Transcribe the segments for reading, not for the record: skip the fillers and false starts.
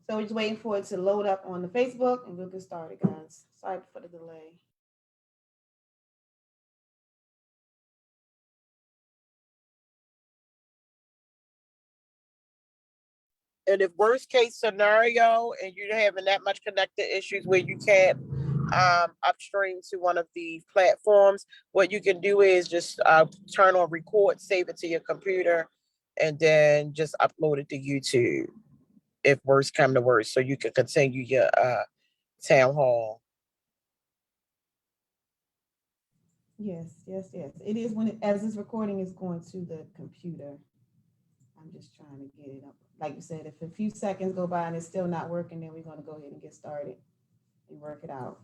So we're just waiting for it to load up on the Facebook and we'll get started, guys. Sorry for the delay. And if worst case scenario and you're having that much connected issues where you can't upstream to one of the platforms, what you can do is just turn on record, save it to your computer, and then just upload it to YouTube if worst come to worst, so you can continue your town hall. Yes, yes, yes. It is when as this recording is going to the computer. I'm just trying to get it up. Like you said, if a few seconds go by and it's still not working, then we're going to go ahead and get started and work it out.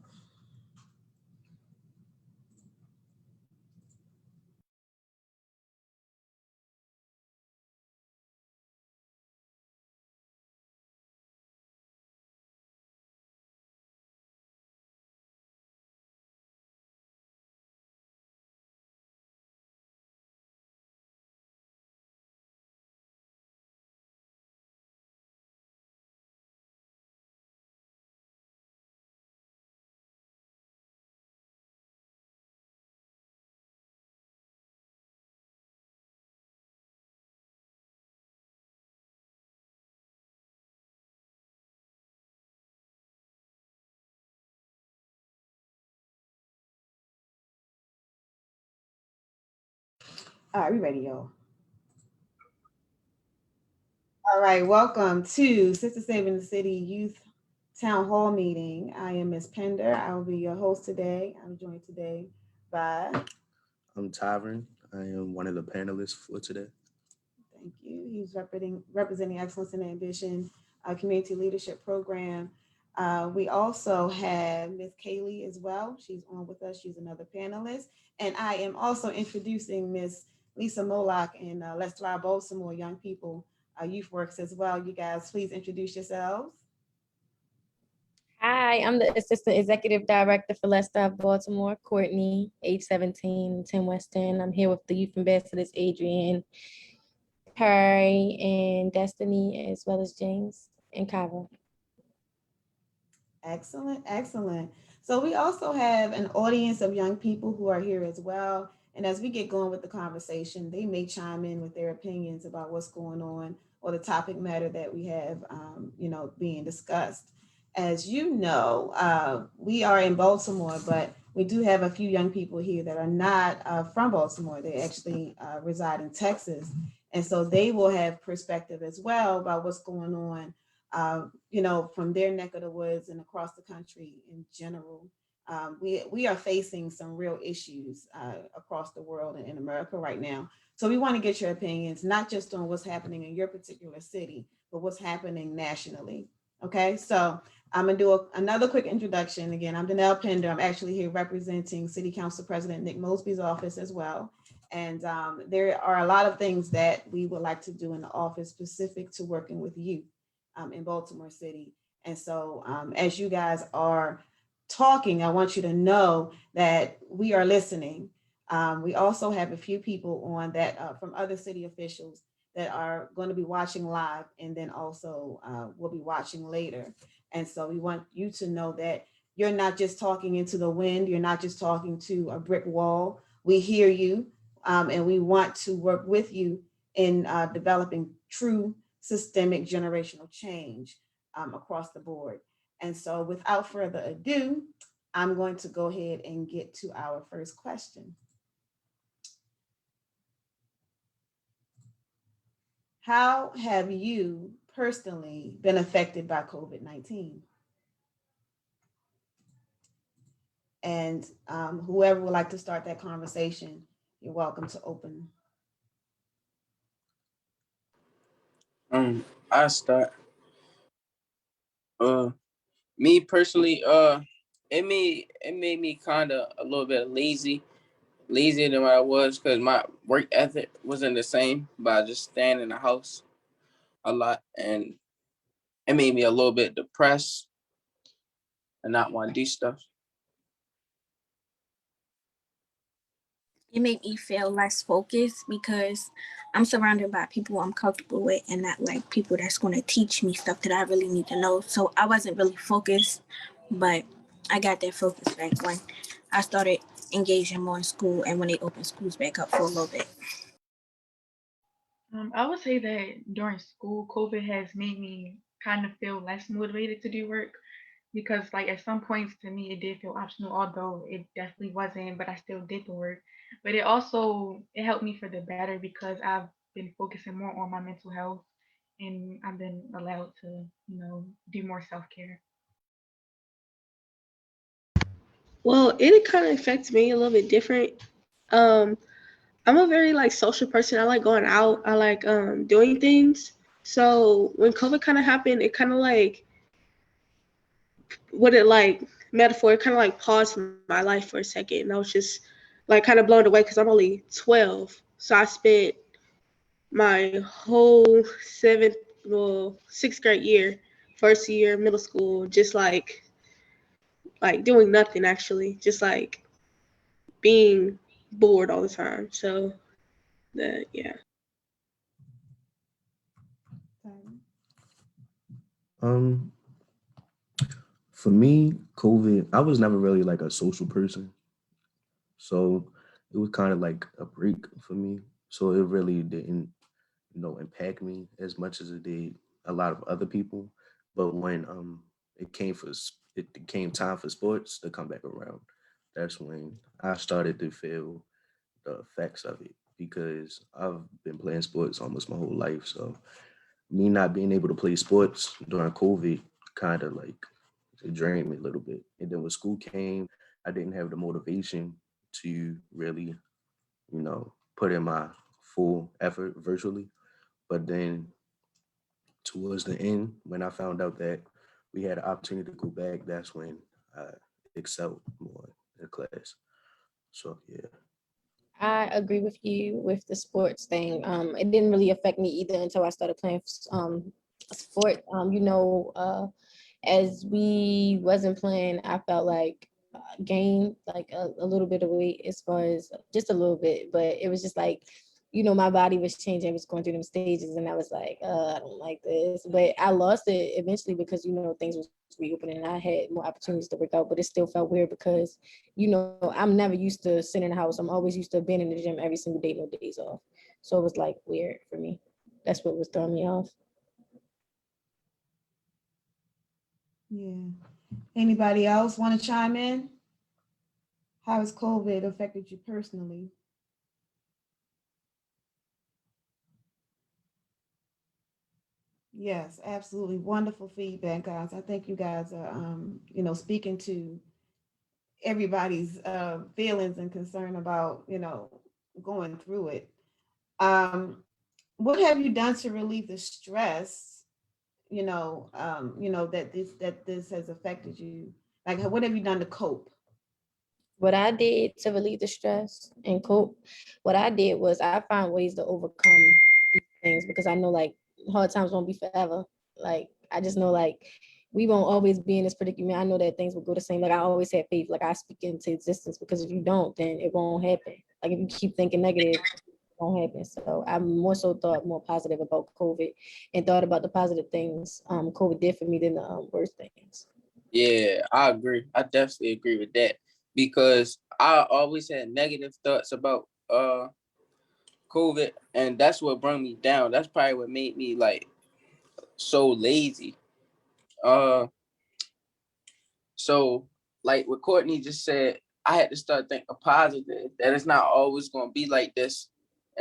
All right, we ready, y'all. All right, welcome to Sister Saving the City Youth Town Hall meeting. I am Miss Pender. I will be your host today. I'm joined today by. I'm Tavern. I am one of the panelists for today. Thank you. He's representing Excellence and Ambition Community Leadership Program. We also have Miss Kaylee as well. She's on with us. She's another panelist. And I am also introducing Miss Lisa Moloch and Let's Thrive Baltimore Young People Youth Works as well. You guys, please introduce yourselves. Hi, I'm the Assistant Executive Director for Let's Thrive Baltimore, Courtney, age 17, 10 West End. I'm here with the Youth Ambassadors, Adrian, Perry, and Destiny, as well as James and Kava. Excellent, excellent. So we also have an audience of young people who are here as well. And as we get going with the conversation, they may chime in with their opinions about what's going on or the topic matter that we have, being discussed. As you know, we are in Baltimore, but we do have a few young people here that are not from Baltimore. They actually reside in Texas. And so they will have perspective as well about what's going on, from their neck of the woods and across the country in general. We are facing some real issues across the world and in America right now. So we want to get your opinions, not just on what's happening in your particular city, but what's happening nationally. Okay, so I'm gonna do another quick introduction. Again, I'm Danelle Pender. I'm actually here representing City Council President Nick Mosby's office as well. And there are a lot of things that we would like to do in the office specific to working with youth in Baltimore City. And so as you guys are talking, I want you to know that we are listening. We also have a few people on that from other city officials that are going to be watching live and then also will be watching later. And so we want you to know that you're not just talking into the wind. You're not just talking to a brick wall. We hear you and we want to work with you in developing true systemic generational change across the board. And so without further ado, I'm going to go ahead and get to our first question. How have you personally been affected by COVID-19? And whoever would like to start that conversation, you're welcome to open. I start. Me personally, it made me kind of a little bit lazier than what I was, because my work ethic wasn't the same. But I just stand in the house a lot, and it made me a little bit depressed and not want to do stuff. It made me feel less focused because I'm surrounded by people I'm comfortable with and not like people that's going to teach me stuff that I really need to know. So I wasn't really focused, but I got that focus back when I started engaging more in school and when they opened schools back up for a little bit. I would say that during school, COVID has made me kind of feel less motivated to do work because, like, at some points to me, it did feel optional, although it definitely wasn't, but I still did the work. But it helped me for the better because I've been focusing more on my mental health and I've been allowed to, do more self care. Well, it kind of affects me a little bit different. Um, I'm a very like social person. I like going out. I like doing things. So when COVID kind of happened, it kind of like what it like metaphor. It kind of like paused my life for a second, and I was just like kind of blown away because I'm only 12. So I spent my whole sixth grade year, first year, middle school, just like doing nothing actually, just like being bored all the time. So yeah. Um, for me, COVID, I was never really like a social person. So it was kind of like a break for me. So it really didn't, impact me as much as it did a lot of other people. But when it came time for sports to come back around, that's when I started to feel the effects of it because I've been playing sports almost my whole life. So me not being able to play sports during COVID kind of like it drained me a little bit. And then when school came, I didn't have the motivation to really, put in my full effort virtually. But then towards the end, when I found out that we had an opportunity to go back, that's when I excelled more in class. So yeah. I agree with you with the sports thing. It didn't really affect me either until I started playing sport. As we wasn't playing, I felt like gained like a little bit of weight as far as just a little bit, but it was just like, my body was changing, I was going through them stages, and I was like, I don't like this. But I lost it eventually because things was reopening and I had more opportunities to work out, but it still felt weird because I'm never used to sitting in the house. I'm always used to being in the gym every single day, no days off. So it was like weird for me. That's what was throwing me off. Yeah. Anybody else want to chime in? How has COVID affected you personally? Yes, absolutely. Wonderful feedback, guys. I think you guys are, speaking to everybody's feelings and concern about, going through it. Um, what have you done to relieve the stress, that this has affected you? Like, what have you done to cope? What I did to relieve the stress and cope, what I did was I found ways to overcome these things because I know like hard times won't be forever. Like I just know like we won't always be in this predicament. I know that things will go the same. Like I always have faith. Like I speak into existence because if you don't, then it won't happen. Like if you keep thinking negative, it won't happen. So I more so thought more positive about COVID and thought about the positive things COVID did for me than the worst things. Yeah, I agree. I definitely agree with that because I always had negative thoughts about COVID, and that's what brought me down. That's probably what made me like so lazy. Uh, so like what Courtney just said, I had to start thinking positive that it's not always gonna be like this,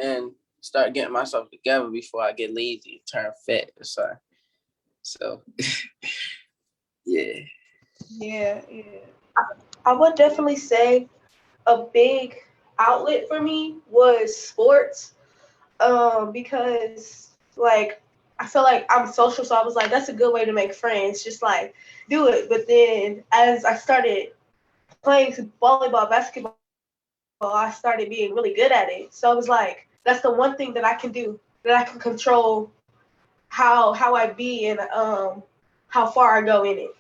and start getting myself together before I get lazy and turn fat. So yeah. Yeah, yeah. I would definitely say a big outlet for me was sports. Because like I feel like I'm social, so I was like, that's a good way to make friends. Just like do it. But then as I started playing volleyball, basketball, I started being really good at it. So I was like, that's the one thing that I can do, that I can control how I be and how far I go in it.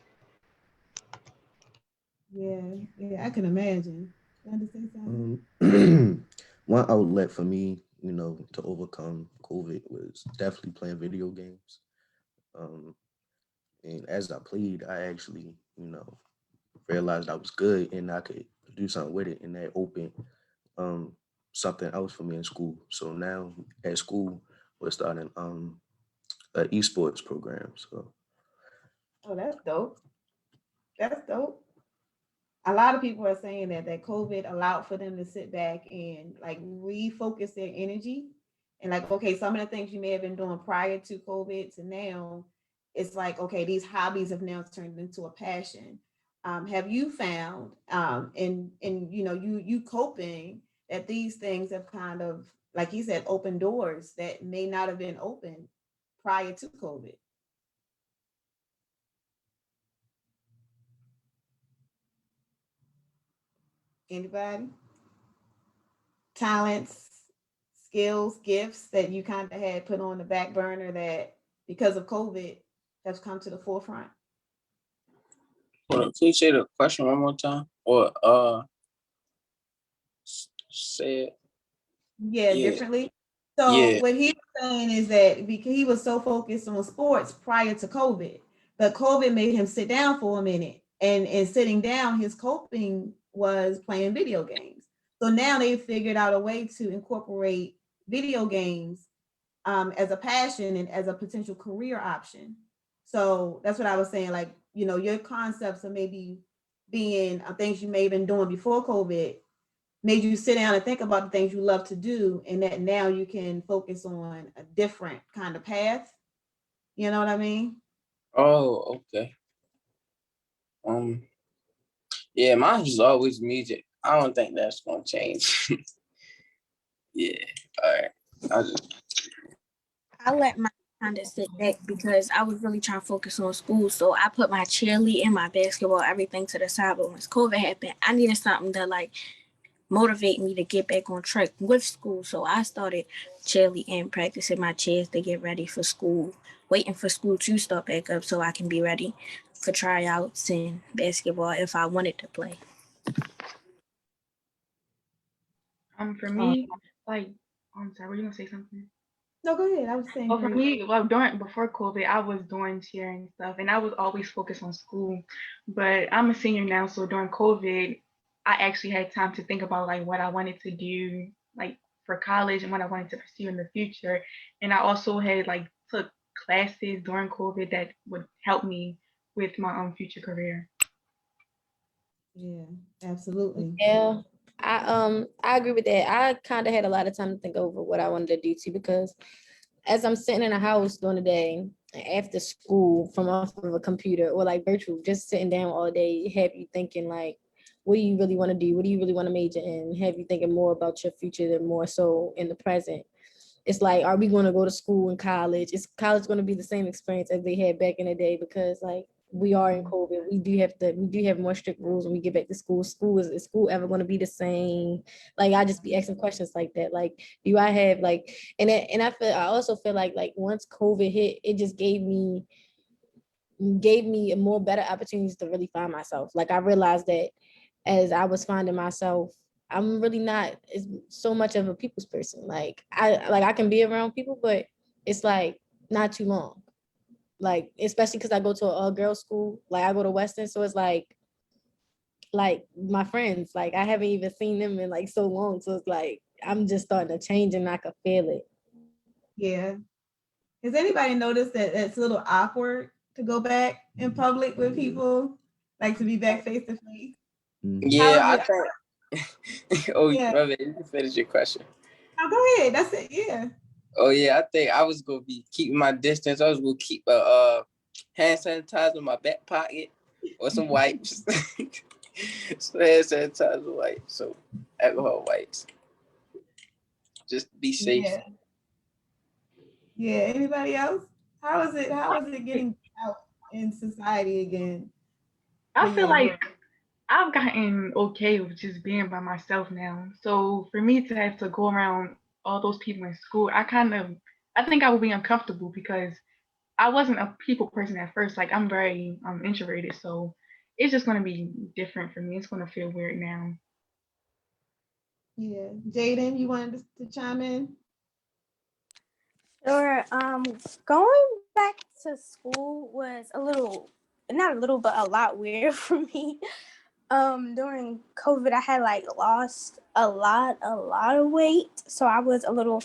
Yeah, I can imagine. Want to say something? One outlet for me to overcome COVID was definitely playing video games. Um, and as I played, I actually, realized I was good and I could do something with it, and that opened um, something else for me in school. So now at school, we're starting an esports program. So Oh, that's dope. That's dope. A lot of people are saying that COVID allowed for them to sit back and like refocus their energy. And like, okay, some of the things you may have been doing prior to COVID to now, it's like, okay, these hobbies have now turned into a passion. Have you found in you coping that these things have kind of, like you said, open doors that may not have been open prior to COVID? Anybody? Talents, skills, gifts that you kind of had put on the back burner that because of COVID has come to the forefront? Hold on, please say the question one more time. Or say it. Yeah, Yeah. differently. So Yeah. what he was saying is that because he was so focused on sports prior to COVID, but COVID made him sit down for a minute. And in sitting down, his coping was playing video games. So now they figured out a way to incorporate video games as a passion and as a potential career option. So that's what I was saying. Like, your concepts of maybe being things you may have been doing before COVID made you sit down and think about the things you love to do, and that now you can focus on a different kind of path. You know what I mean? Oh, okay. Um, yeah, mine was always music. I don't think that's gonna change. Yeah. All right. I just I let my kind of sit back because I was really trying to focus on school. So I put my cheerleading and my basketball, everything to the side. But once COVID happened, I needed something to like motivate me to get back on track with school. So I started cheerleading, practicing my cheers to get ready for school, waiting for school to start back up so I can be ready for tryouts and basketball if I wanted to play. For Um, me, like, I'm sorry, were you gonna say something? no, go ahead. I was saying Well, for great. me, well, during before COVID, I was doing cheer and stuff, and I was always focused on school. But I'm a senior now, so during COVID, I actually had time to think about like what I wanted to do, like for college and what I wanted to pursue in the future. And I also had like took classes during COVID that would help me with my own future career. Yeah, absolutely. Yeah, I agree with that. I kind of had a lot of time to think over what I wanted to do too, because as I'm sitting in a house during the day after school from off of a computer or like virtual, just sitting down all day, have you thinking like, what do you really want to do? What do you really want to major in? Have you thinking more about your future than more so in the present? It's like, are we going to go to school and college? Is college going to be the same experience as they had back in the day? Because like we are in COVID, we do have more strict rules when we get back to school. Is school ever going to be the same? Like I just be asking questions like that. Like, do I have like, and I also feel like once COVID hit, it just gave me more better opportunities to really find myself. Like I realized that as I was finding myself, I'm really not so much of a people's person. Like I can be around people, but it's like not too long. Like especially because I go to a all-girls school. Like I go to Western, so it's like my friends. Like I haven't even seen them in like so long. So it's like I'm just starting to change, and I can feel it. Yeah. Has anybody noticed that it's a little awkward to go back in public with people, like to be back face to face? mhm. How yeah, is I it? think oh Yeah. my bad, you can finish your question. Oh, go ahead. That's it. Yeah. Oh yeah, I think I was gonna be keeping my distance. I was gonna keep a hand sanitizer in my back pocket or some wipes. Some hand sanitizer wipes, so alcohol wipes. Just be safe. Yeah. Yeah. Anybody else? How is it? How is it getting out in society again for I you feel and bro? like I've gotten okay with just being by myself now. So for me to have to go around all those people in school, I think I would be uncomfortable because I wasn't a people person at first. Like I'm very introverted, so it's just gonna be different for me. It's gonna feel weird now. Yeah. Jaden, you wanted to chime in? Sure. Going back to school was not a little, but a lot weird for me. During COVID, I had like lost a lot of weight, so I was a little,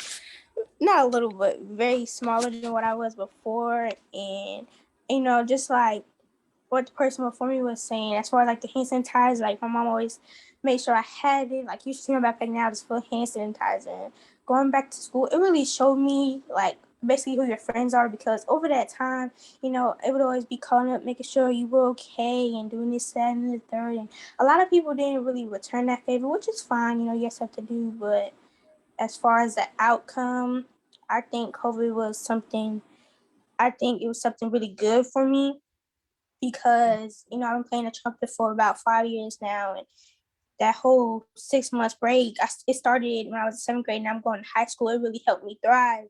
not a little, but very smaller than what I was before, and just like what the person before me was saying, as far as like the hand sanitizer, like my mom always made sure I had it. Like you see my backpack now, just full of hand sanitizer. And going back to school, it really showed me like basically who your friends are, because over that time, it would always be calling up, making sure you were okay and doing this, that, and the third. And a lot of people didn't really return that favor, which is fine. You have to do. But as far as the outcome, I think COVID was something. I think it was something really good for me because I've been playing the trumpet for about 5 years now, and that whole 6 months break, it started when I was in seventh grade, and I'm going to high school. It really helped me thrive.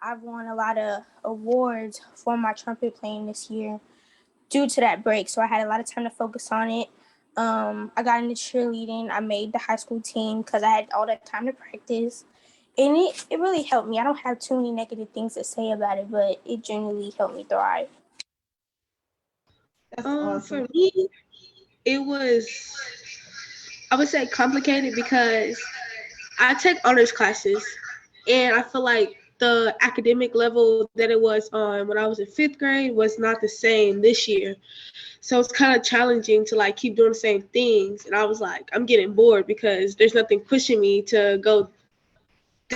I've won a lot of awards for my trumpet playing this year due to that break, so I had a lot of time to focus on it. I got into cheerleading. I made the high school team because I had all that time to practice. And it really helped me. I don't have too many negative things to say about it, but it genuinely helped me thrive. That's awesome. For me, it was, I would say, complicated because I take honors classes, and I feel like the academic level that it was on when I was in fifth grade was not the same this year. So it's kind of challenging to like keep doing the same things. And I was like, I'm getting bored because there's nothing pushing me to go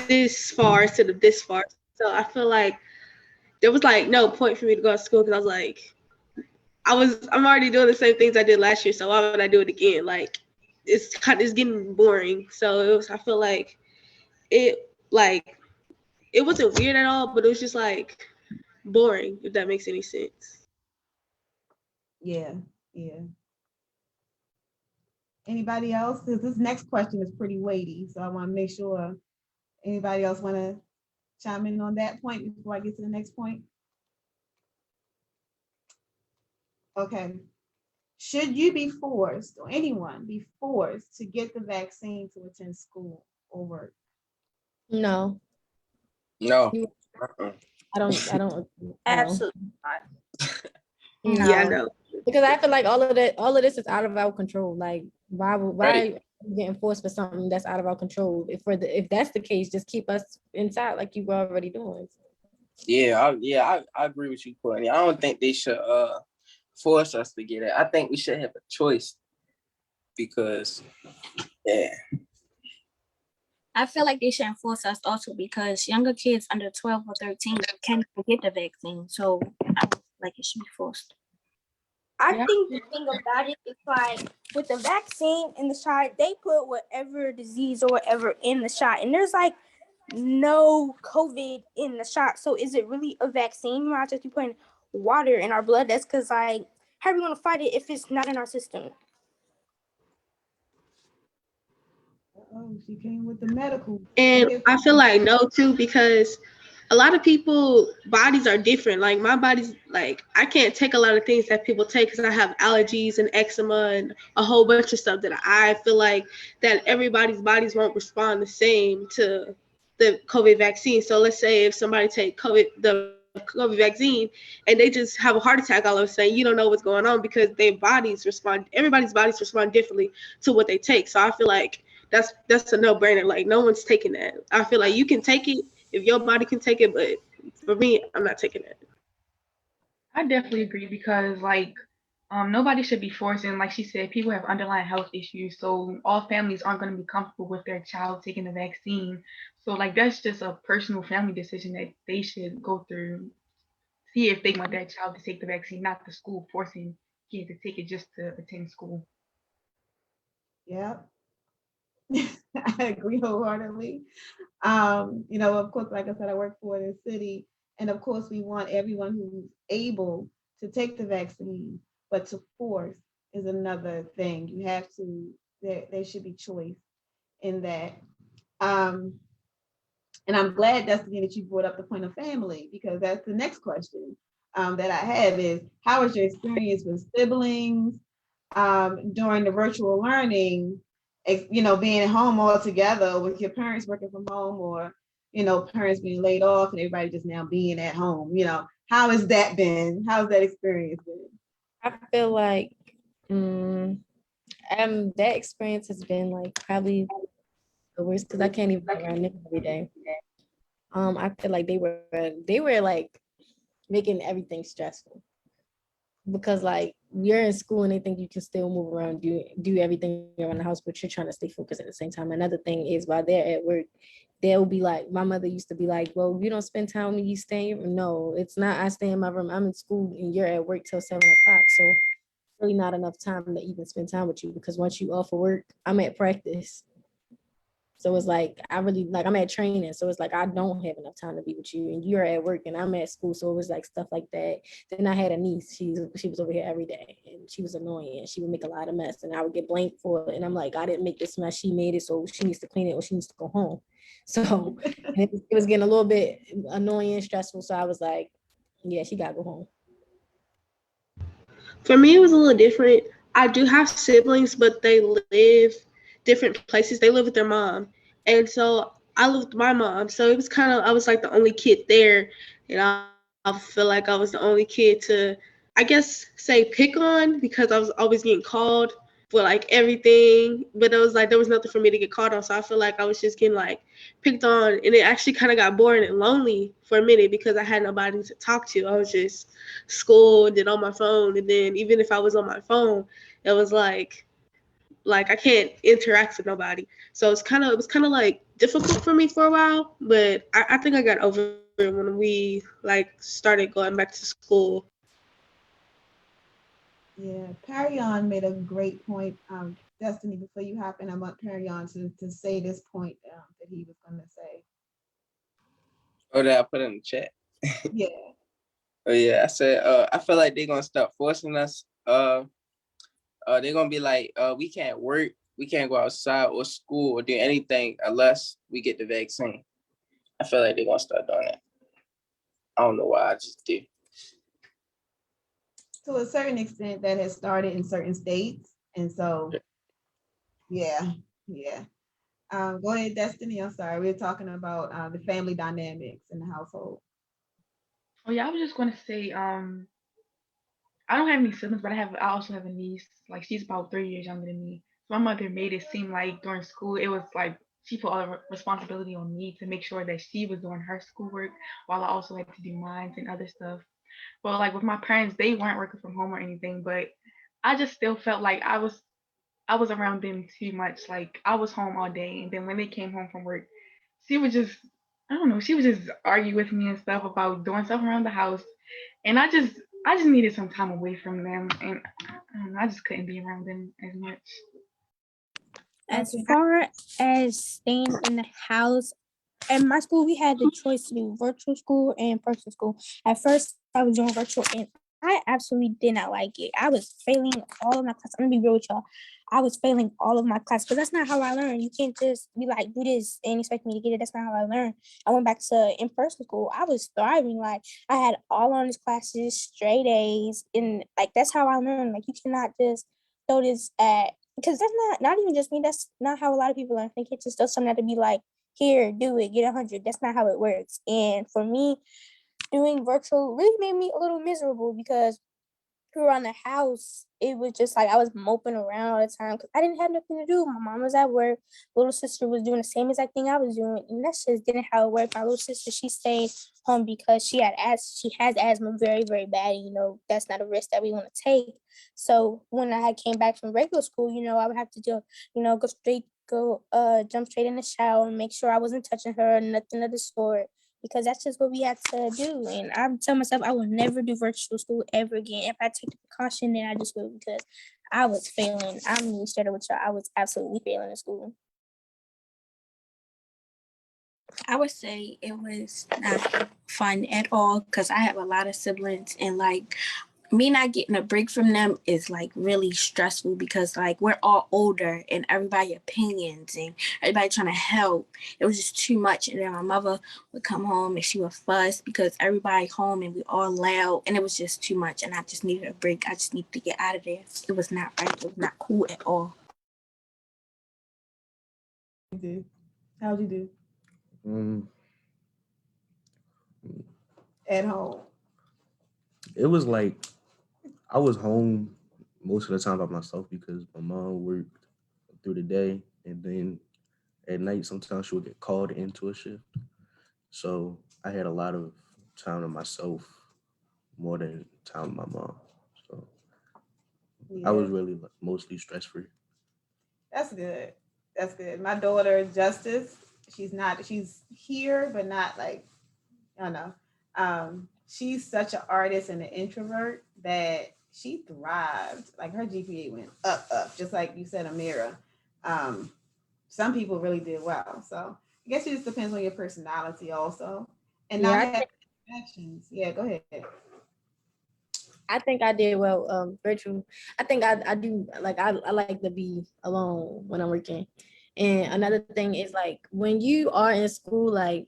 this far instead of this far. So I feel like there was like no point for me to go to school because I was like, I'm already doing the same things I did last year. So why would I do it again? Like it's getting boring. So I feel like it wasn't weird at all, but it was just like boring, if that makes any sense. Yeah, yeah. Anybody else? Because this next question is pretty weighty, so I want to make sure anybody else want to chime in on that point before I get to the next point. Okay. Should you be forced, or anyone be forced to get the vaccine to attend school or work? No, No. I don't. No. Absolutely not. No. Yeah, I know. Because I feel like all of this is out of our control. Like, why Right. are we getting forced for something that's out of our control? If that's the case, just keep us inside like you were already doing. I agree with you, Courtney. I don't think they should force us to get it. I think we should have a choice because I feel like they shouldn't force us also because younger kids under 12 or 13 can't even get the vaccine. So I don't feel like it should be forced. I think the thing about it is like with the vaccine and the shot, they put whatever disease or whatever in the shot. And there's like no COVID in the shot. So is it really a vaccine? We're not just be putting water in our blood. That's because like, how are we going to fight it if it's not in our system? Oh, she came with the medical. And I feel like no too, because a lot of people bodies are different. Like my body's like I can't take a lot of things that people take because I have allergies and eczema and a whole bunch of stuff that I feel like that everybody's bodies won't respond the same to the COVID vaccine. So let's say if somebody take the COVID vaccine and they just have a heart attack all of a sudden, you don't know what's going on because everybody's bodies respond differently to what they take. So I feel like that's a no-brainer. Like no one's taking that. I feel like you can take it if your body can take it, but for me, I'm not taking it. I definitely agree because nobody should be forcing, like she said, people have underlying health issues, so all families aren't going to be comfortable with their child taking the vaccine. So like that's just a personal family decision that they should go through, see if they want their child to take the vaccine, not the school forcing kids to take it just to attend school. Yeah, I agree wholeheartedly. Of course, like I said, I work for the city, and of course, we want everyone who's able to take the vaccine, but to force is another thing. You have to. There should be choice in that. Um, and I'm glad, Destiny, that you brought up the point of family because that's the next question that I have is how was your experience with siblings during the virtual learning? Being at home all together with your parents working from home or parents being laid off and everybody just now being at home. How has that been? How's that experience been? I feel like that experience has been like probably the worst because I can't even be around them every day. I feel like they were like making everything stressful because like you're in school and they think you can still move around, do everything around the house, but you're trying to stay focused at the same time. Another thing is while they're at work, they'll be like, my mother used to be like, well, you don't spend time with me, you stay in. No, it's not. I stay in my room. I'm in school and you're at work till 7 o'clock. So really not enough time to even spend time with you because once you off of work, I'm at practice. So it's like I'm at training. So it's like I don't have enough time to be with you. And you're at work and I'm at school. So it was like stuff like that. Then I had a niece. She was over here every day and she was annoying and she would make a lot of mess and I would get blamed for it. And I'm like, I didn't make this mess. She made it. So she needs to clean it or she needs to go home. So it was getting a little bit annoying and stressful. So I was like, yeah, she got to go home. For me, it was a little different. I do have siblings, but they live different places. They live with their mom. And so I lived with my mom. So it was kind of, I was like the only kid there. And I feel like I was the only kid to, I guess, say pick on because I was always getting called for like everything. But it was like, there was nothing for me to get called on. So I feel like I was just getting like picked on. And it actually kind of got boring and lonely for a minute because I had nobody to talk to. I was just schooled and on my phone. And then even if I was on my phone, it was like I can't interact with nobody. So it was kind of like difficult for me for a while, but I think I got over it when we like started going back to school. Yeah, Parion made a great point. Destiny, before you hop in, I want Parion to say this point that he was going to say. Oh, that I put in the chat. Yeah. Oh yeah, I said I feel like they're gonna start forcing us. They're gonna be like, we can't work, we can't go outside or school or do anything unless we get the vaccine. I feel like they're gonna start doing that. I don't know why, I just do. To a certain extent, that has started in certain states, and so yeah. Go ahead, Destiny. I'm sorry, we were talking about the family dynamics in the household. Oh yeah, I was just gonna say, I don't have any siblings, but I also have a niece. Like she's about 3 years younger than me. So my mother made it seem like during school it was like she put all the responsibility on me to make sure that she was doing her schoolwork while I also had to do mine and other stuff. But like with my parents, they weren't working from home or anything, but I just still felt like I was around them too much. Like I was home all day, and then when they came home from work, she would just I don't know, she would just argue with me and stuff about doing stuff around the house, and I just needed some time away from them, and I don't know, I just couldn't be around them as much. As Okay. far as staying in the house, in my school, we had the choice to do virtual school and personal school. At first, I was doing virtual, and I absolutely did not like it. I was failing all of my classes. I'm gonna be real with y'all. I was failing all of my classes because that's not how I learn. You can't just be like, do this and expect me to get it. That's not how I learn. I went back to in-person school. I was thriving. Like I had all honors classes, straight A's, and like that's how I learned. Like you cannot just throw this at because that's not even just me. That's not how a lot of people learn. They can't just throw something to be like, here, do it, get 100. That's not how it works. And for me, doing virtual really made me a little miserable because around the house, it was just like I was moping around all the time because I didn't have nothing to do. My mom was at work. Little sister was doing the same exact thing I was doing, and that's just didn't how it worked. My little sister, she stayed home because she has asthma very very bad. And, that's not a risk that we want to take. So when I had came back from regular school, I would have to do, jump straight in the shower and make sure I wasn't touching her or nothing of the sort because that's just what we had to do. And I'm telling myself I will never do virtual school ever again. If I take the precaution, then I just will because I was failing. I'm straight up with y'all. I was absolutely failing in school. I would say it was not fun at all because I have a lot of siblings and like me not getting a break from them is like really stressful because like we're all older and everybody opinions and everybody trying to help. It was just too much. And then my mother would come home and she would fuss because everybody home and we all loud and it was just too much and I just needed a break. I just needed to get out of there. It was not right. It was not cool at all. How'd you do? Um, at home? It was like I was home most of the time by myself because my mom worked through the day, and then at night sometimes she would get called into a shift. So I had a lot of time to myself more than time with my mom. So I Yeah, was really like, mostly stress free. that's good. That's good. My daughter, Justice, she's here, but not like, I don't know. She's such an artist and an introvert that she thrived. Like her GPA went up, just like you said, Amira. Um, some people really did well. So I guess it just depends on your personality also. And not Yeah, having connections. Yeah, go ahead. I think I did well. Virtual. I think I do like I like to be alone when I'm working. And another thing is like when you are in school, like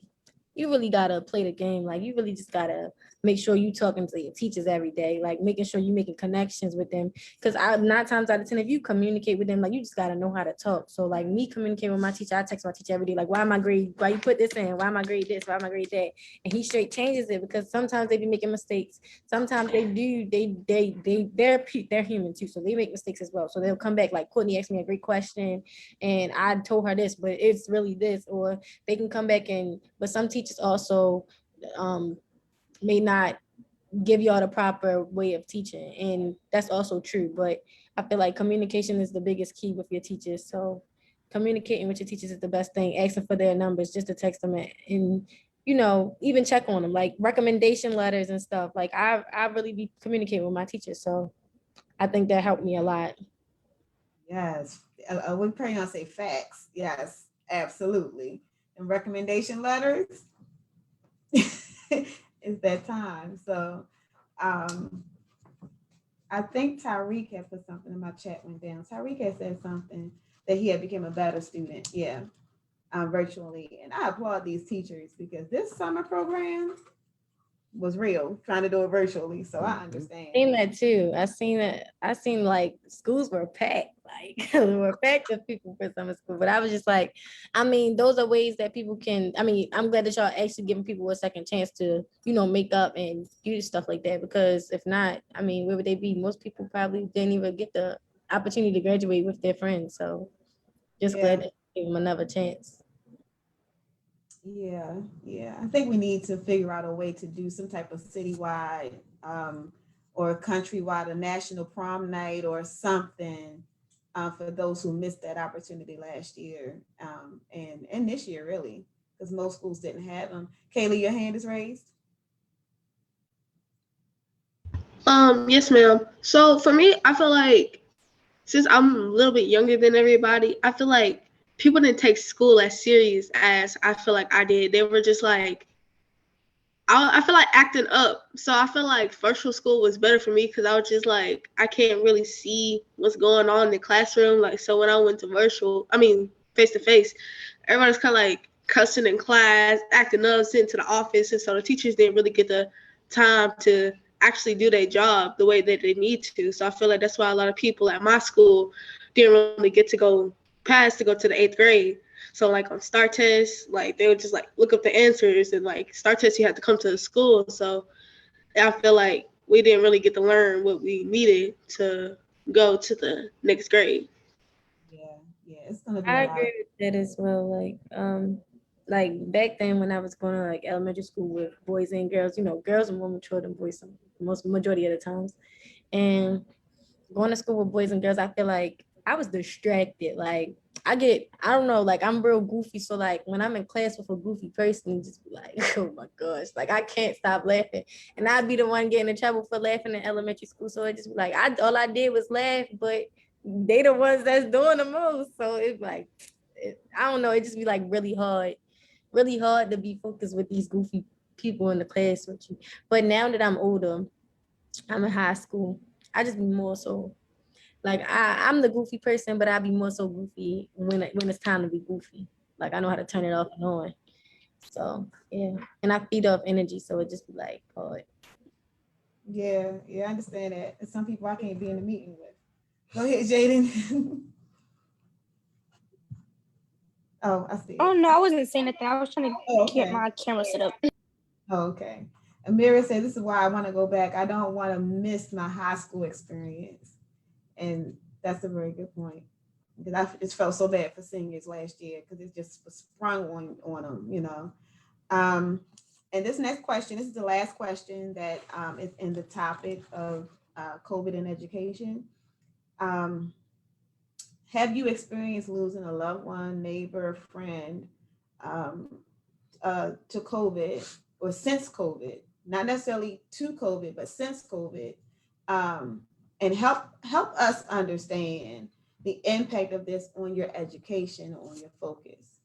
you really gotta play the game. Like you really just gotta make sure you talking to your teachers every day, like making sure you making connections with them. Cause I 9 times out of 10, if you communicate with them, like you just gotta know how to talk. So like me communicating with my teacher, I text my teacher every day, like why am I grade? Why you put this in? Why am I grade this? Why am I grade that? And he straight changes it because sometimes they be making mistakes. Sometimes they do. They're human too, so they make mistakes as well. So they'll come back like Courtney asked me a great question, and I told her this, but it's really this, or they can come back and. But some teachers also may not give y'all the proper way of teaching, and that's also true. But I feel like communication is the biggest key with your teachers. So communicating with your teachers is the best thing. Asking for their numbers just to text them and even check on them, like recommendation letters and stuff. Like I really be communicating with my teachers, so I think that helped me a lot. Yes. I would pray on say facts. Yes, absolutely. And recommendation letters. It's that time. So um I think Tyreek had put something in my chat went down. Tyreek had said something that he had become a better student. Yeah, virtually. And I applaud these teachers because this summer program was real, trying to do it virtually. So I understand. Seen that too. I seen that. I seen like schools were packed, like were packed with people for summer school. But I was just like, I mean, those are ways that people can. I mean, I'm glad that y'all actually giving people a second chance to, make up and do stuff like that. Because if not, I mean, where would they be? Most people probably didn't even get the opportunity to graduate with their friends. So just glad Yeah, that you gave them another chance. yeah, yeah. I think we need to figure out a way to do some type of citywide or countrywide, a national prom night or something for those who missed that opportunity last year and this year, really, because most schools didn't have them. Kaylee, your hand is raised. Yes, ma'am. So for me, I feel like since I'm a little bit younger than everybody, I feel like people didn't take school as serious as I feel like I did. They were just like, I feel like acting up. So I feel like virtual school was better for me because I was just like, I can't really see what's going on in the classroom. Like, so when I went to face to face, everybody's kind of like cussing in class, acting up, sitting to the office. And so the teachers didn't really get the time to actually do their job the way that they need to. So I feel like that's why a lot of people at my school didn't really get to go past to go to the 8th grade. So like on star tests, like they would just like look up the answers and like star tests you had to come to the school. So I feel like we didn't really get to learn what we needed to go to the next grade. Yeah, yeah, it's gonna be a I lot of agree with that as well. Like back then when I was going to like elementary school with boys and girls, girls are more mature than boys some most majority of the times. And going to school with boys and girls, I feel like I was distracted. Like I don't know, like I'm real goofy. So like when I'm in class with a goofy person, just be like, oh my gosh, like I can't stop laughing. And I'd be the one getting in trouble for laughing in elementary school. So it just be like all I did was laugh, but they the ones that's doing the most. So it's like I don't know, it just be like really hard to be focused with these goofy people in the class with you. But now that I'm older, I'm in high school. I just be more so like I'm the goofy person, but I be more so goofy when it's time to be goofy. Like I know how to turn it off and on. So yeah, and I feed off energy, so it just be like, oh, yeah, yeah. I understand that. And some people I can't be in a meeting with. Go ahead, Jaden. Oh, I see Oh it. no, I wasn't saying anything. I was trying to Oh, get okay. my camera set up. Oh, okay. Amira said, this is why I want to go back. I don't want to miss my high school experience. And that's a very good point. Because I just felt so bad for seniors last year because it just was sprung on them, you know. Um, and this next question, this is the last question that is in the topic of COVID and education. Um, have you experienced losing a loved one, neighbor, friend um, to COVID or since COVID? Not necessarily to COVID, but since COVID, um, and help us understand the impact of this on your education, on your focus.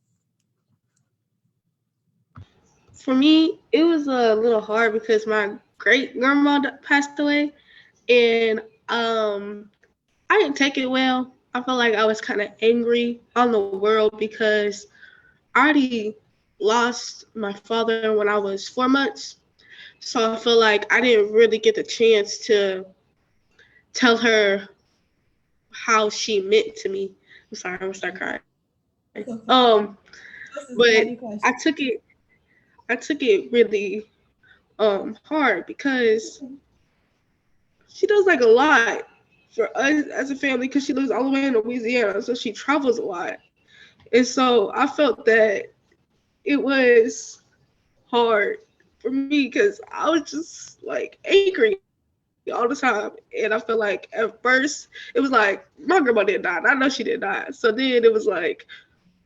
For me, it was a little hard because my great grandma passed away, and I didn't take it well. I felt like I was kind of angry on the world because I already lost my father when I was 4 months. So I feel like I didn't really get the chance to tell her how she meant to me. I'm sorry, I'm gonna start crying. Okay. But Love your I question. took it really hard because she does like a lot for us as a family because she lives all the way in Louisiana, so she travels a lot. And so I felt that it was hard for me because I was just like angry all the time. And I felt like at first it was like, my grandma didn't die. And I know she didn't die. So then it was like,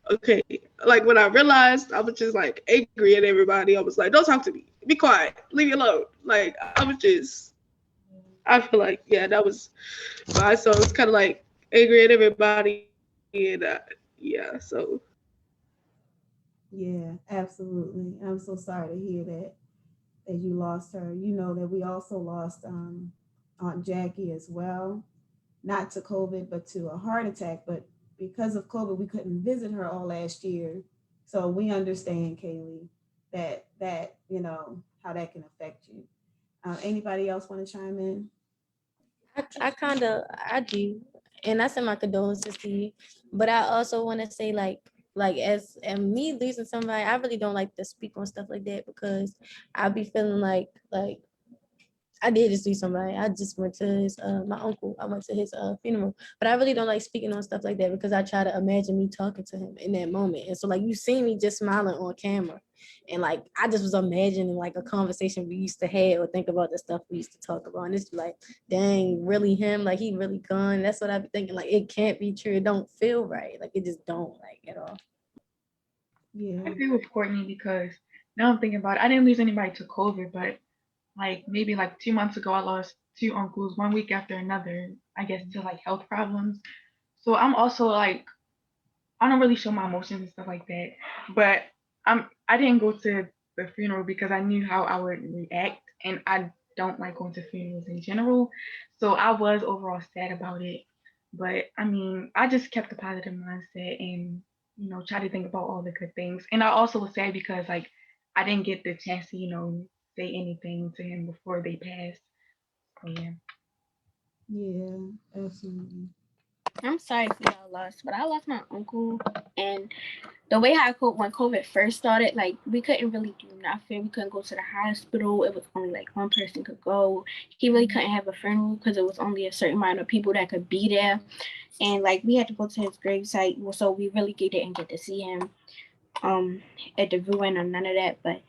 okay. Like when I realized, I was just like angry at everybody. I was like, don't talk to me. Be quiet. Leave me alone. Like I was just, I feel like, yeah, that was why. So it's kind of like angry at everybody. And yeah, so Yeah, absolutely. I'm so sorry to hear that you lost her. You know that we also lost Aunt Jackie as well, not to COVID, but to a heart attack. But because of COVID, we couldn't visit her all last year. So we understand, Kaylee, that you know how that can affect you. Anybody else want to chime in? I do, and I send my condolences to you. But I also want to say, like as and me losing somebody, I really don't like to speak on stuff like that because I be feeling like I did just do somebody. I just went to his my uncle. I went to his funeral, but I really don't like speaking on stuff like that because I try to imagine me talking to him in that moment. And so like you see me just smiling on camera, and like I just was imagining like a conversation we used to have or think about the stuff we used to talk about. And it's like, dang, really him? Like he really gone? That's what I be thinking. Like it can't be true. It don't feel right. Like it just don't like at all. I Yeah. agree with Courtney because now I'm thinking about it, I didn't lose anybody to COVID, but like maybe like 2 months ago, I lost two uncles 1 week after another, I guess, to like health problems. So I'm also like, I don't really show my emotions and stuff like that. But I didn't go to the funeral because I knew how I would react, and I don't like going to funerals in general. So I was overall sad about it. But I mean, I just kept a positive mindset and try to think about all the good things. And I also was sad because like I didn't get the chance to say anything to him before they passed. So yeah. Yeah, absolutely. I'm sorry for y'all lost, but I lost my uncle, and the way how when COVID first started, like we couldn't really do nothing. We couldn't go to the hospital. It was only like one person could go. He really couldn't have a funeral because it was only a certain amount of people that could be there, and like we had to go to his gravesite, so we really didn't get to see him um at the viewing or none of that. But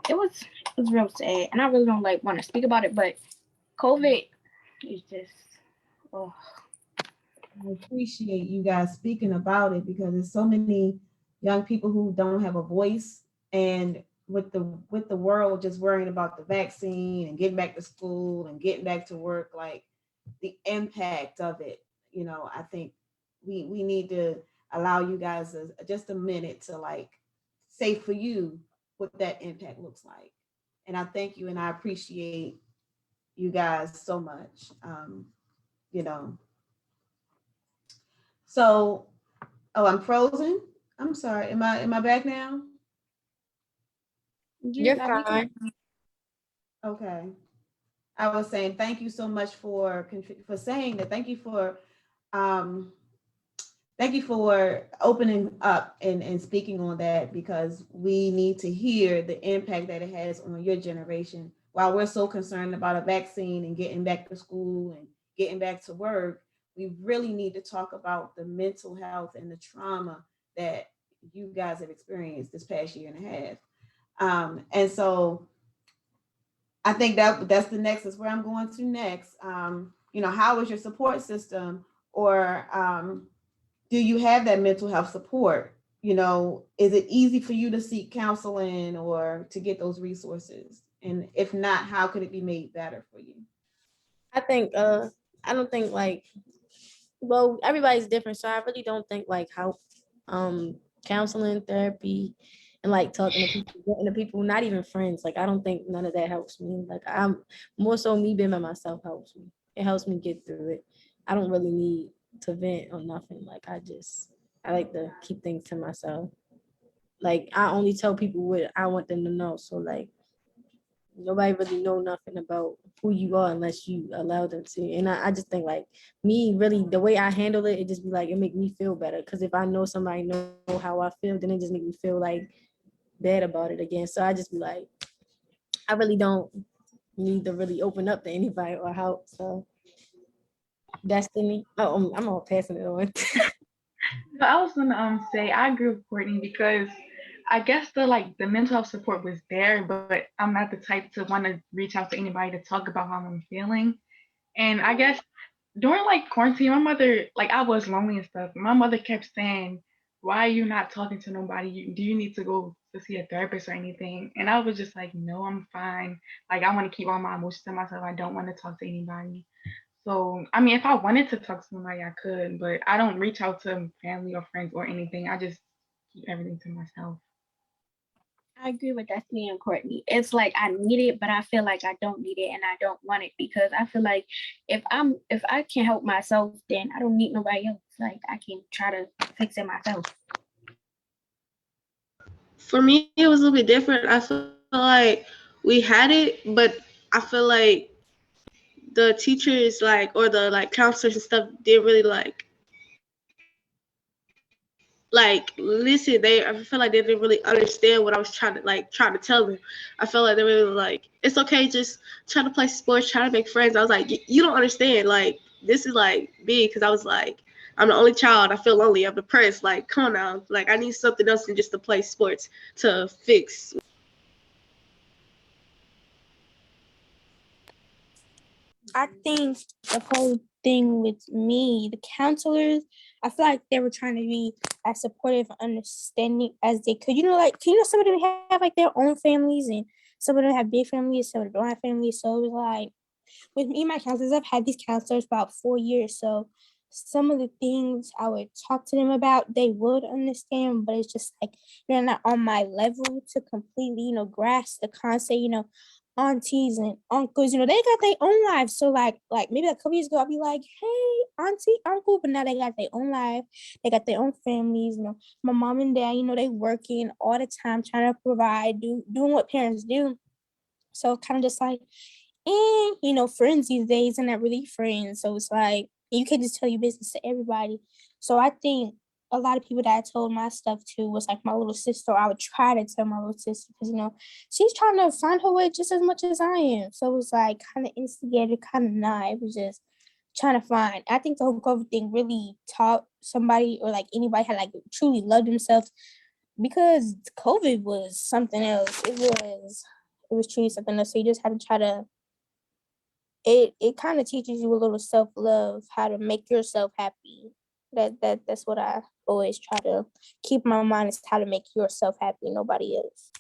it was real sad, and I really don't like want to speak about it. But COVID is just oh. I appreciate you guys speaking about it because there's so many young people who don't have a voice, and with the world just worrying about the vaccine and getting back to school and getting back to work, like the impact of it, I think we need to allow you guys just a minute to like say for you what that impact looks like. And I thank you and I appreciate you guys so much. You know, so oh, I'm frozen. I'm sorry. Am I back now? You You're got me. fine. Okay. I was saying thank you so much for saying that. Um thank you for opening up and speaking on that because we need to hear the impact that it has on your generation while we're so concerned about a vaccine and getting back to school and getting back to work, we really need to talk about the mental health and the trauma that you guys have experienced this past year and a half. And so I think that's the next is where I'm going to next. How is your support system, or do you have that mental health support? Is it easy for you to seek counseling or to get those resources? And if not, how could it be made better for you? I think I don't think like, well, everybody's different, so I really don't think like how counseling, therapy, and like talking to people, getting to people, not even friends. Like I don't think none of that helps me. Like I'm more so me being by myself helps me. It helps me get through it. I don't really need to vent or nothing. Like I like to keep things to myself. Like I only tell people what I want them to know. So like nobody really know nothing about who you are unless you allow them to. And I just think like me really the way I handle it, it just be like it make me feel better. Cause if I know somebody know how I feel, then it just make me feel like bad about it again. So I just be like, I really don't need to really open up to anybody or help. So Destiny. Oh, I'm all passing it on. No, I was gonna say I agree with Courtney because I guess the mental health support was there, but I'm not the type to want to reach out to anybody to talk about how I'm feeling. And I guess during like quarantine, my mother, like I was lonely and stuff. My mother kept saying, "Why are you not talking to nobody? Do you need to go to see a therapist or anything?" And I was just like, "No, I'm fine. Like I want to keep all my emotions to myself. I don't want to talk to anybody." So I mean, if I wanted to talk to somebody, I could, but I don't reach out to family or friends or anything. I just keep everything to myself. I agree with Destiny and Courtney. It's like I need it, but I feel like I don't need it and I don't want it because I feel like if I can help myself, then I don't need nobody else. Like I can try to fix it myself. For me, it was a little bit different. I feel like we had it, but I feel like the teachers like or the like counselors and stuff didn't really listen. I feel like they didn't really understand what I was trying to tell them. I felt like they were like, it's okay, just try to play sports, try to make friends. I was like, you don't understand. Like this is like big because I was like, I'm the only child. I feel lonely. I'm depressed. Like come on now. Like I need something else than just to play sports to fix. I think the whole thing with me, the counselors, I feel like they were trying to be as supportive and understanding as they could. Some of them have like their own families and some of them have big families, some of them don't have families. So it was like with me and my counselors, I've had these counselors about 4 years. So some of the things I would talk to them about, they would understand, but it's just like they're not on my level to completely, grasp the concept, aunties and uncles, they got their own lives. So like maybe a couple years ago, I'd be like, hey, auntie, uncle, but now they got their own life. They got their own families, my mom and dad, they working all the time, trying to provide, doing what parents do. So kind of just like, and friends these days are not really friends. So it's like you can't just tell your business to everybody. So I think a lot of people that I told my stuff to was like my little sister. I would try to tell my little sister because she's trying to find her way just as much as I am. So it was like kind of instigated, kind of not. It was just trying to find. I think the whole COVID thing really taught somebody or like anybody had like truly loved themselves because COVID was something else. It was truly something else. So you just had to try to it kind of teaches you a little self-love, how to make yourself happy. That's what I always try to keep in my mind is how to make yourself happy, nobody else.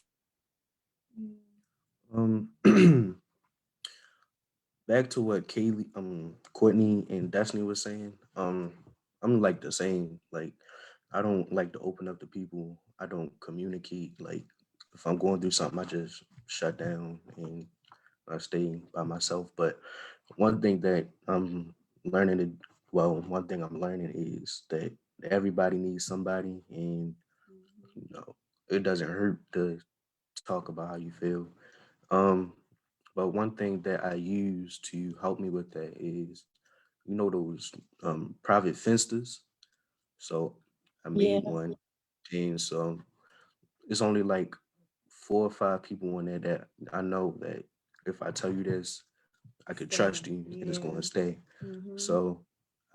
Um, back to what Courtney and Destiny was saying. I'm like the same. Like, I don't like to open up to people. I don't communicate. Like, if I'm going through something, I just shut down and I stay by myself. But one thing that I'm learning to, one thing I'm learning is that everybody needs somebody, and you know, it doesn't hurt to talk about how you feel. Um, but one thing that I use to help me with that is, those private fences. So I Yeah. made one, and so it's only like 4 or 5 people in there that I know that if I tell you this, I could Stay. trust you and it's Yeah. gonna stay. Mhm. So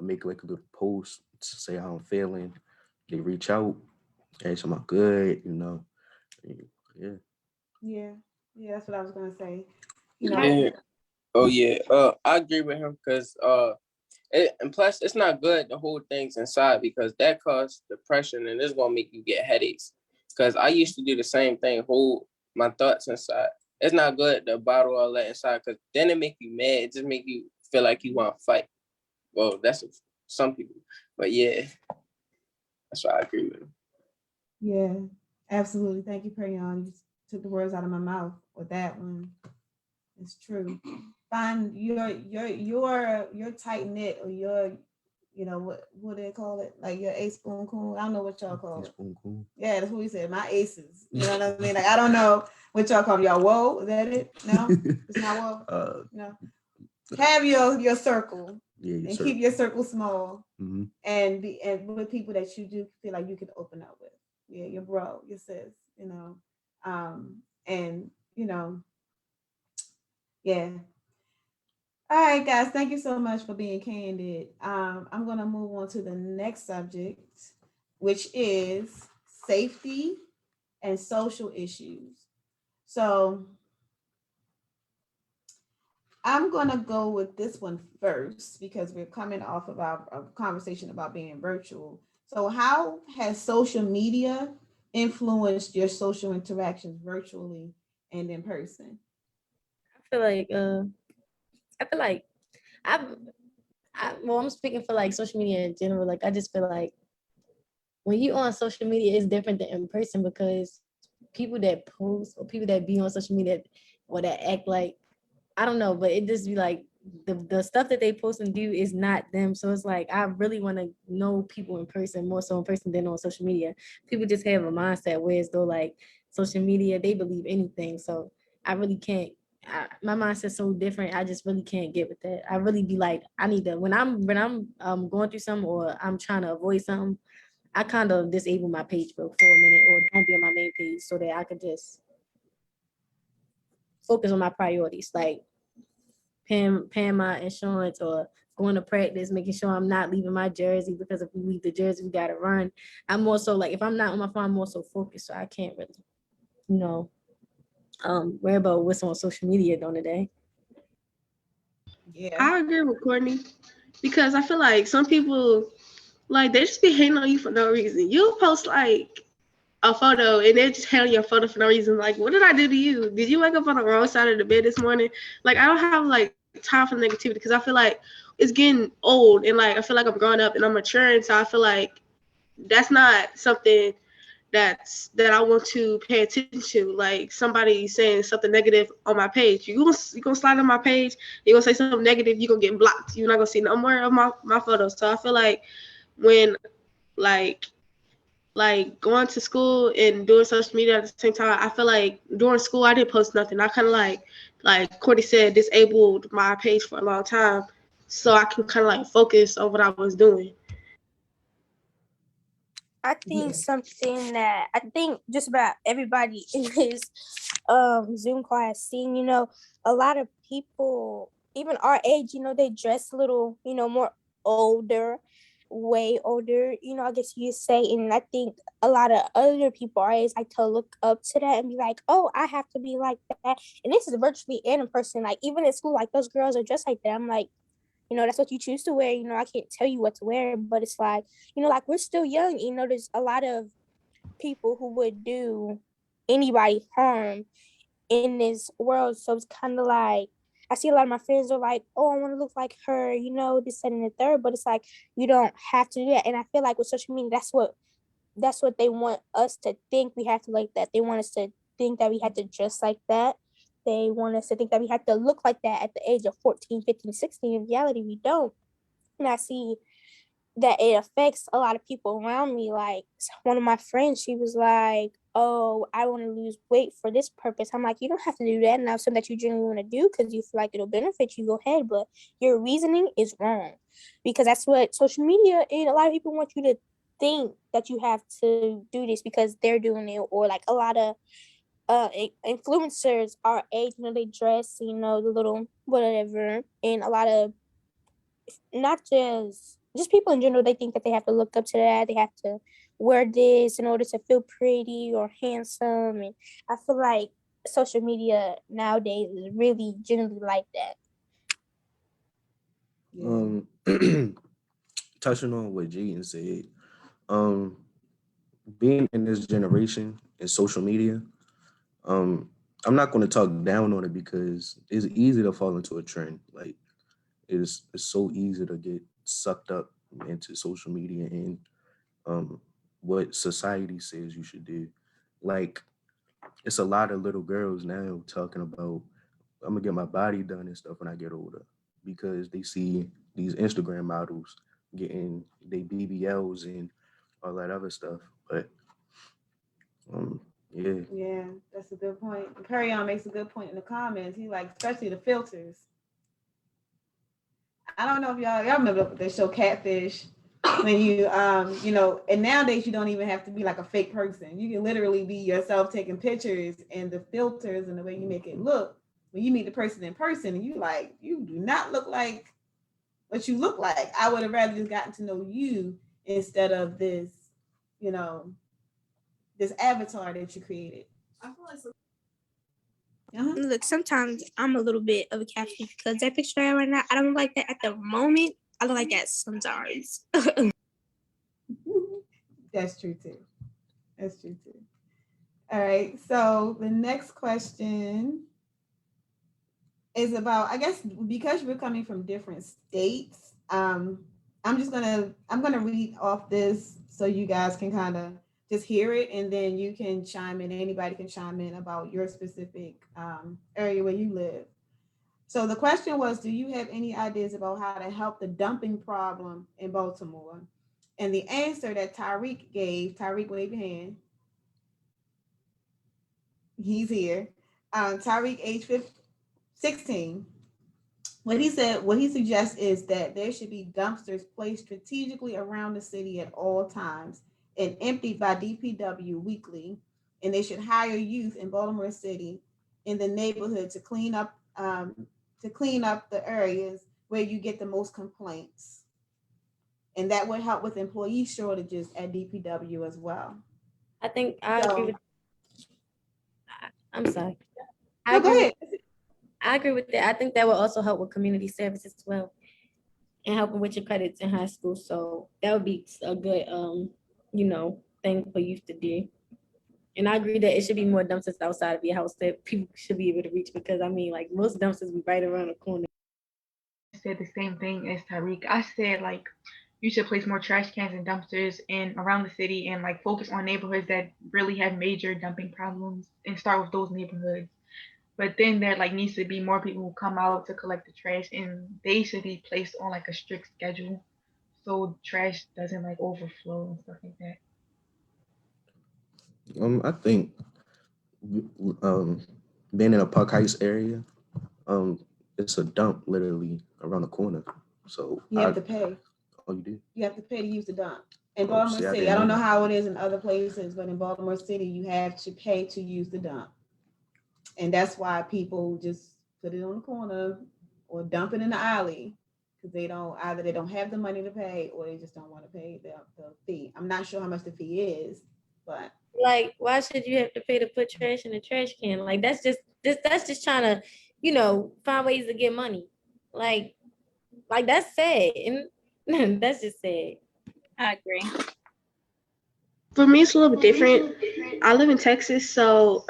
I make like a little post to say how I'm feeling. They reach out, hey, so I'm good, Yeah. Yeah. Yeah, that's what I was gonna say. Yeah. Oh yeah. I agree with him because and plus it's not good to hold things inside because that causes depression and it's gonna make you get headaches. Because I used to do the same thing, hold my thoughts inside. It's not good to bottle all that inside because then it make you mad. It just make you feel like you want to fight. Well, that's some people, but yeah, that's why I agree with him. Yeah, absolutely. Thank you, Prayon. You took the words out of my mouth with that one. It's true. Find your tight knit or your, what do they call it? Like your ace spoon coon. I don't know what y'all call it. Cool. Yeah, that's what we said. My aces. You know what I mean? Like I don't know what y'all call them. Y'all whoa. Is that it? No, it's not whoa. No. Have your circle Yeah, and keep your circle small hmm and with people that you do feel like you can open up with. Yeah, your bro, your sis, and yeah. All right, guys, thank you so much for being candid. I'm gonna move on to the next subject, which is safety and social issues. So I'm gonna go with this one first because we're coming off of our conversation about being virtual. So, how has social media influenced your social interactions virtually and in person? I feel like I feel like I've well, I'm speaking for like social media in general. Like I just feel like when you on social media, it's different than in person because people that post or people that be on social media or that act like I don't know, but it just be like the stuff that they post and do is not them. So it's like I really want to know people in person more so in person than on social media. People just have a mindset where it's though like social media they believe anything. So I really can't. My mindset's so different. I just really can't get with that. I really be like I need to when I'm going through something or I'm trying to avoid something. I kind of disable my page for a minute or don't be on my main page so that I could just focus on my priorities, like paying my insurance or going to practice, making sure I'm not leaving my jersey because if we leave the jersey, we gotta run. I'm also like if I'm not on my phone, I'm also focused, so I can't really, you know, worry about what's on social media during the day. Yeah. I agree with Courtney because I feel like some people like they just be hating on you for no reason. You post like a photo and they just hate on your photo for no reason. Like, what did I do to you? Did you wake up on the wrong side of the bed this morning? Like, I don't have like time for negativity because I feel like it's getting old and like I feel like I'm growing up and I'm maturing. So I feel like that's not something that I want to pay attention to. Like somebody saying something negative on my page, you gonna slide on my page, you gonna say something negative, you gonna get blocked. You're not gonna see no more of my photos. So I feel like when like going to school and doing social media at the same time, I feel like during school I didn't post nothing. I kind of like Courtney said, disabled my page for a long time, so I can kind of like focus on what I was doing. I think something that I think just about everybody in this Zoom call has seen, a lot of people, even our age, they dress a little, more older, way older, I guess you say. And I think a lot of other people our age like to look up to that and be like, oh, I have to be like that. And this is virtually and in person. Like even in school, like those girls are dressed like that. I'm like, that's what you choose to wear. I can't tell you what to wear, but it's like, like we're still young. There's a lot of people who would do anybody harm in this world. So it's kind of like, I see a lot of my friends are like, oh, I want to look like her, this, that, and the third. But it's like, you don't have to do that. And I feel like with social media, that's what they want us to think we have to like that. They want us to think that we have to dress like that. They want us to think that we have to look like that at the age of 14, 15, 16. In reality, we don't. And I see that it affects a lot of people around me. Like one of my friends, she was like, oh, I want to lose weight for this purpose. I'm like, you don't have to do that now. Something that you genuinely want to do because you feel like it'll benefit you, go ahead. But your reasoning is wrong because that's what social media and a lot of people want you to think that you have to do this because they're doing it, or like a lot of influencers our age, they dress, the little whatever, and a lot of not just people in general, they think that they have to look up to that, they have to wear this in order to feel pretty or handsome, and I feel like social media nowadays is really generally like that. Touching on what Jaden said, um, being in this generation and social media, um, I'm not going to talk down on it because it's easy to fall into a trend. Like it's so easy to get sucked up into social media and um, what society says you should do. Like it's a lot of little girls now talking about I'm gonna get my body done and stuff when I get older because they see these Instagram models getting they BBLs and all that other stuff. But um, yeah, Yeah, that's a good point. Perryon makes a good point in the comments. He like, especially the filters. I don't know if y'all remember the show Catfish when and nowadays you don't even have to be like a fake person. You can literally be yourself taking pictures, and the filters and the way you make it look when you meet the person in person, and you do not look like what you look like. I would have rather just gotten to know you instead of this, you know, this avatar that you created. I feel like Look, sometimes I'm a little bit of a catfish because that picture I have right now, I don't like that at the moment. I don't like that sometimes. That's true too. That's true too. All right. So the next question is about, I guess, because we're coming from different states. I'm gonna read off this so you guys can kind of just hear it, and then you can chime in. Anybody can chime in about your specific area where you live. So the question was, do you have any ideas about how to help the dumping problem in Baltimore? And the answer that Tyreek gave, Tyreek, wave your hand. He's here. Tyreek, age 16. What he suggests is that there should be dumpsters placed strategically around the city at all times and emptied by DPW weekly. And they should hire youth in Baltimore City in the neighborhood to clean up the areas where you get the most complaints. And that would help with employee shortages at DPW as well. I think I agree with. I'm sorry. I No, go agree ahead. with. I agree with that. I think that will also help with community services as well, and helping with your credits in high school. So that would be a good, thing for youth to do. And I agree that it should be more dumpsters outside of your house that people should be able to reach, because I mean, like, most dumpsters be right around the corner. I said the same thing as Tariq. I said like you should place more trash cans and dumpsters in around the city and like focus on neighborhoods that really have major dumping problems and start with those neighborhoods. But then there like needs to be more people who come out to collect the trash, and they should be placed on like a strict schedule so trash doesn't like overflow and stuff like that. I think um, being in a Puck Heights area, it's a dump literally around the corner. So You have to pay. Oh, you do? You have to pay to use the dump. In Oh, Baltimore see, I City, didn't I don't know know that. how it is in other places, but in Baltimore City, you have to pay to use the dump. And that's why people just put it on the corner or dump it in the alley because they don't have the money to pay or they just don't want to pay the fee. I'm not sure how much the fee is, but Like, why should you have to pay to put trash in a trash can? Like, that's just trying to, find ways to get money. Like, that's sad, and that's just sad. I agree. For me, it's a little bit different. I live in Texas, so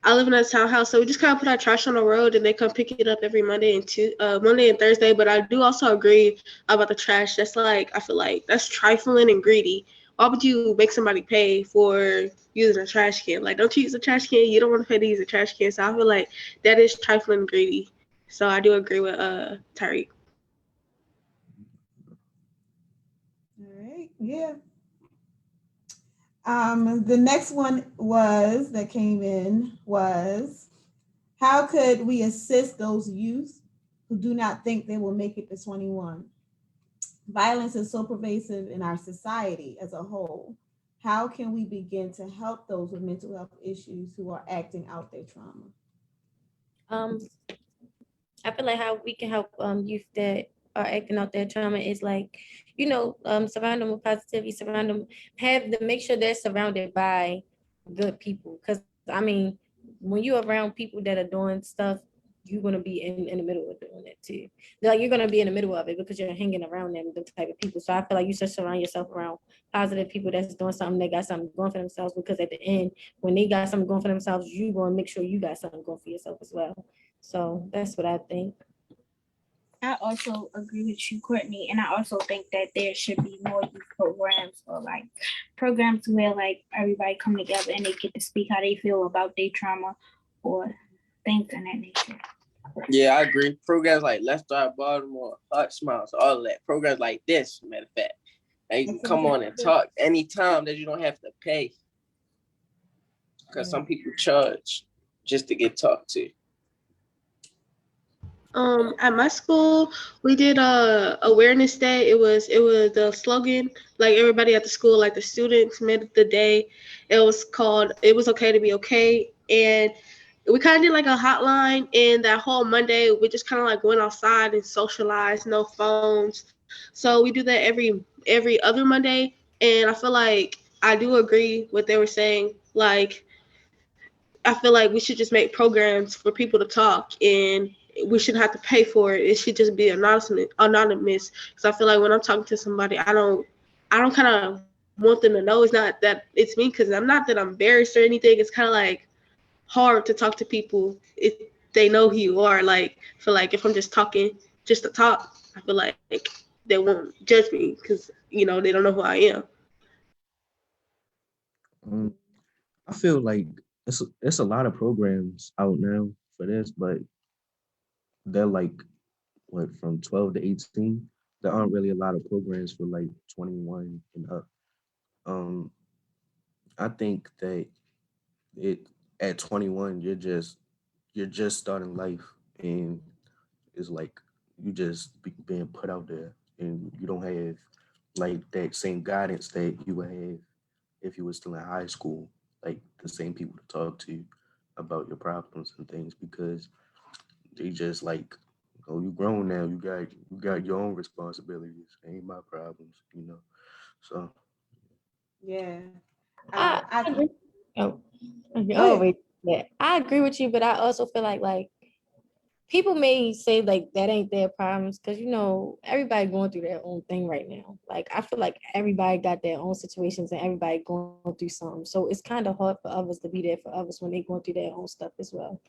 I live in a townhouse, so we just kind of put our trash on the road, and they come pick it up every Monday and Thursday. But I do also agree about the trash. That's like, I feel like that's trifling and greedy. Why would you make somebody pay for using a trash can? Like, don't you use a trash can? You don't want to pay to use a trash can. So I feel like that is trifling and greedy. So I do agree with Tyreek. all right, yeah. The next one that came in was, how could we assist those youth who do not think they will make it to 21? Violence is so pervasive in our society as a whole. how can we begin to help those with mental health issues who are acting out their trauma? Um, I feel like how we can help youth that are acting out their trauma is like, surround them with positivity, surround them, make sure they're surrounded by good people. Because I mean, when you're around people that are doing stuff, you're gonna be in the middle of doing it too. Like you're gonna be in the middle of it because you're hanging around them, the type of people. So I feel like you should surround yourself around positive people that's doing something, that got something going for themselves. Because at the end, when they got something going for themselves, you gonna make sure you got something going for yourself as well. So that's what I think. I also agree with you, Courtney, and I also think that there should be more youth programs or like programs where like everybody come together and they get to speak how they feel about their trauma or things of that nature. Yeah, I agree. Programs like Let's Start Baltimore, Heart Smiles, all of that. Programs like this, matter of fact. And you can come on and talk anytime that you don't have to pay. Because some people charge just to get talked to. At my school, we did a awareness day. It was the slogan, like everybody at the school, like the students made the day. It was called "It Was Okay to Be Okay," and we kind of did like a hotline. And that whole Monday, we just kind of like went outside and socialized, no phones. So we do that every other Monday, and I feel like I do agree what they were saying. Like I feel like we should just make programs for people to talk, and we shouldn't have to pay for it. It should just be anonymous. Because I feel like when I'm talking to somebody, I don't kind of want them to know it's not that it's me. Because I'm not that I'm embarrassed or anything. It's kind of like hard to talk to people if they know who you are. Like feel like if I'm just talking just to talk, I feel like they won't judge me because they don't know who I am. Um, I feel like it's a lot of programs out now for this, but they're like what from 12 to 18. There aren't really a lot of programs for like 21 and up. Um, I think that it at 21 you're just starting life, and it's like you just being put out there, and you don't have like that same guidance that you would have if you were still in high school, like the same people to talk to about your problems and things, because they just like, oh, you grown now, you got your own responsibilities. Ain't my problems. So Yeah. I I agree. Oh, Go ahead. wait. Yeah, I agree with you, but I also feel like people may say like that ain't their problems because everybody going through their own thing right now. Like I feel like everybody got their own situations and everybody going through something. So it's kind of hard for others to be there for others when they going through their own stuff as well.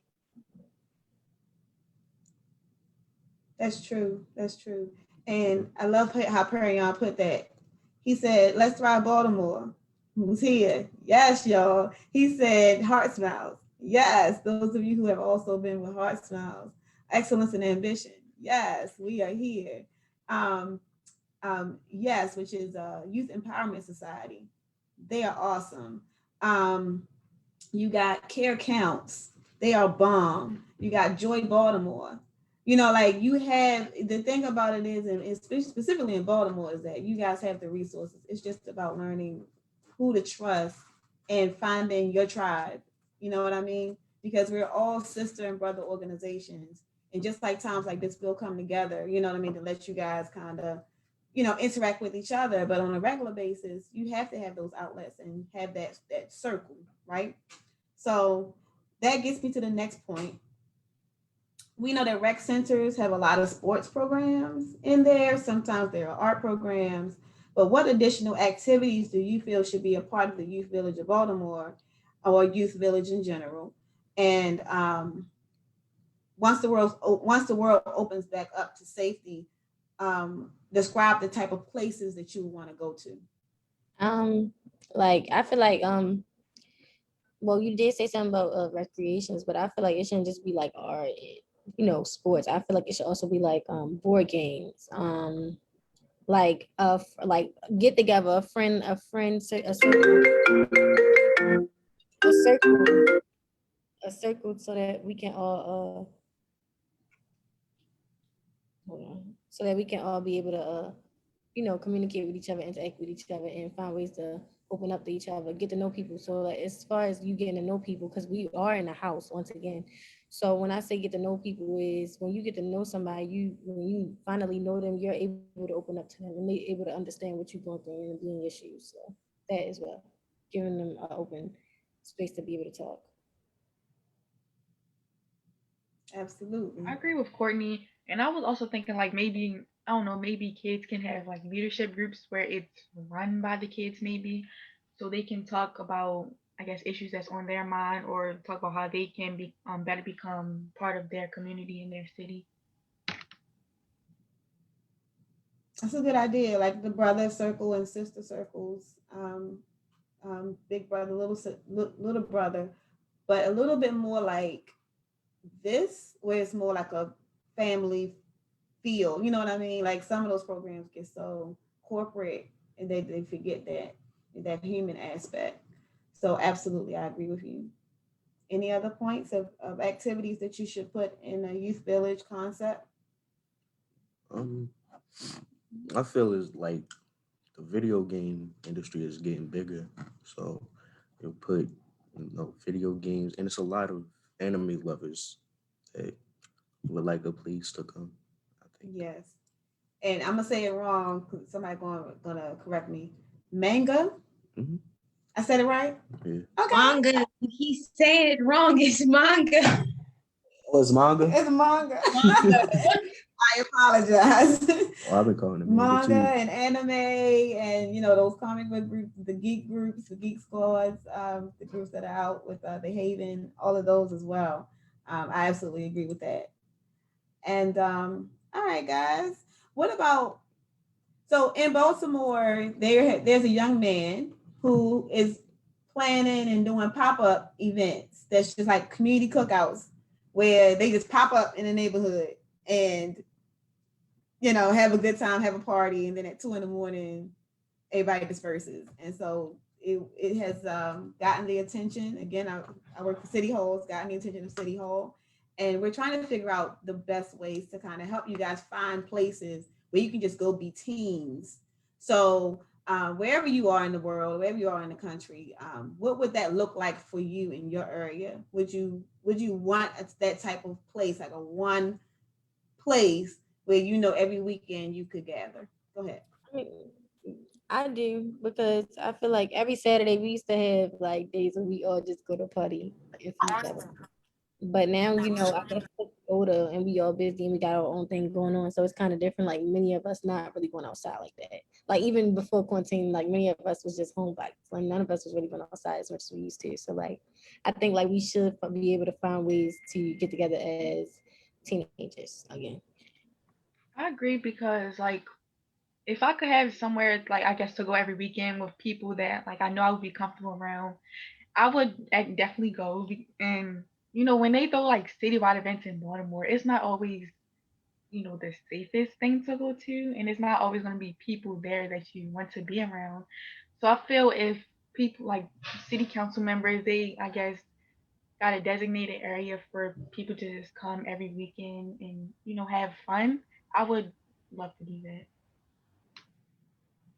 That's true. That's true. And I love how Perion put that. He said, "Let's thrive Baltimore." Who's here? Yes, y'all. He said, "Heart smiles." Yes, those of you who have also been with Heart Smiles, excellence and ambition. Yes, we are here. Um, yes, which is Youth Empowerment Society. They are awesome. Um, you got Care Counts. They are bomb. You got Joy Baltimore. Like you have the thing about it is, and specifically in Baltimore, is that you guys have the resources. It's just about learning who to trust and finding your tribe. You know what I mean? Because we're all sister and brother organizations. And just like times like this will come together, you know what I mean, to let you guys kind of, interact with each other. But on a regular basis, you have to have those outlets and have that circle, right? So that gets me to the next point. We know that rec centers have a lot of sports programs in there. Sometimes there are art programs. But what additional activities do you feel should be a part of the Youth Village of Baltimore or Youth Village in general? And once the world opens back up to safety, describe the type of places that you want to go to. Um, like I feel like well, you did say something about recreations, but I feel like it shouldn't just be like art, sports. I feel like it should also be like board games, like like get together a circle, a circle, so that we can all hold so that we can all be able to communicate with each other, interact with each other, and find ways to open up to each other, get to know people. So like, as far as you getting to know people, because we are in a house once again. So when I say get to know people is when you get to know somebody, when you finally know them, you're able to open up to them and they're able to understand what you're going through and being issues. So that as well, giving them an open space to be able to talk. Absolutely. I agree with Courtney, and I was also thinking like maybe I don't know, maybe kids can have like leadership groups where it's run by the kids, maybe, so they can talk about I guess issues that's on their mind or talk about how they can be better become part of their community in their city. That's a good idea. Like the brother circle and sister circles, big brother, little brother, but a little bit more like this, where it's more like a family feel. You know what I mean? Like some of those programs get so corporate and they forget that human aspect. So absolutely, I agree with you. Any other points of activities that you should put in a youth village concept? Um, I feel is like the video game industry is getting bigger, so you put video games, and it's a lot of anime lovers that would like a place to come. I think. Yes. And I'm gonna say it wrong. 'Cause somebody gonna correct me. Manga. Mhm. I said it right. Yeah. Okay. Manga. He said it wrong. It's manga. Oh, it's manga. It's manga. Manga. I apologize. Oh, I've been calling it Manga manga too. and anime and those comic book groups, the geek groups, the geek squads, the groups that are out with the Haven, all of those as well. I absolutely agree with that. And all right, guys, what about so in Baltimore? There's a young man who is planning and doing pop up events. That's just like community cookouts where they just pop up in the neighborhood and have a good time, have a party, and then at 2 in the morning, everybody disperses. And so it has gotten the attention. Again, I work for City Hall. It's gotten the attention of City Hall, and we're trying to figure out the best ways to kind of help you guys find places where you can just go be teens. So wherever you are in the world, wherever you are in the country, what would that look like for you in your area? Would you want that type of place, like a one place where every weekend you could gather? Go ahead. I mean, I do because I feel like every Saturday we used to have like days when we all just go to party and see each other. But now, I guess it's older and we all busy and we got our own thing going on. So it's kind of different. Like many of us not really going outside like that. Like even before quarantine, like many of us was just homebodies. Like none of us was really going outside as much as we used to. So like I think like we should be able to find ways to get together as teenagers again. I agree because like if I could have somewhere like I guess to go every weekend with people that like I know I would be comfortable around, I would definitely go. And when they throw like citywide events in Baltimore, it's not always the safest thing to go to, and it's not always going to be people there that you want to be around. So I feel if people like city council members, they I guess got a designated area for people to just come every weekend and have fun, I would love to do that.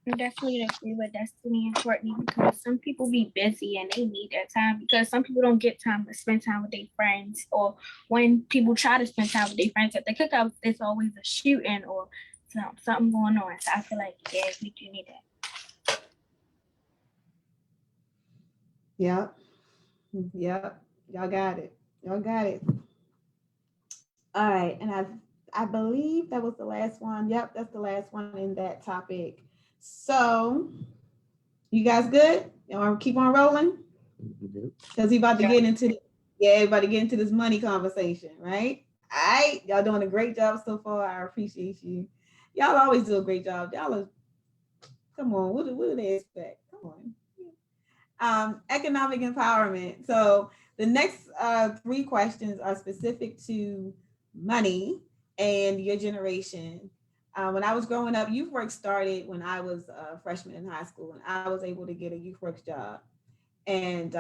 I definitely agree with Destiny and Courtney because some people be busy and they need that time because some people don't get time to spend time with their friends, or when people try to spend time with their friends at the cookout, there's always a shooting or something going on. So I feel like yeah, we do need that. Yep. Yep. Y'all got it. Y'all got it. All right. And I believe that was the last one. Yep, that's the last one in that topic. So you guys good? Y'all want to keep on rolling? Yep. Because he about to get into everybody get into this money conversation, right? All right. Y'all doing a great job so far. I appreciate you. Y'all always do a great job. Y'all are, come on, what do they expect? Come on. Economic empowerment. So the next three questions are specific to money and your generation. When I was growing up, youth work started when I was a freshman in high school, and I was able to get a youth work job, and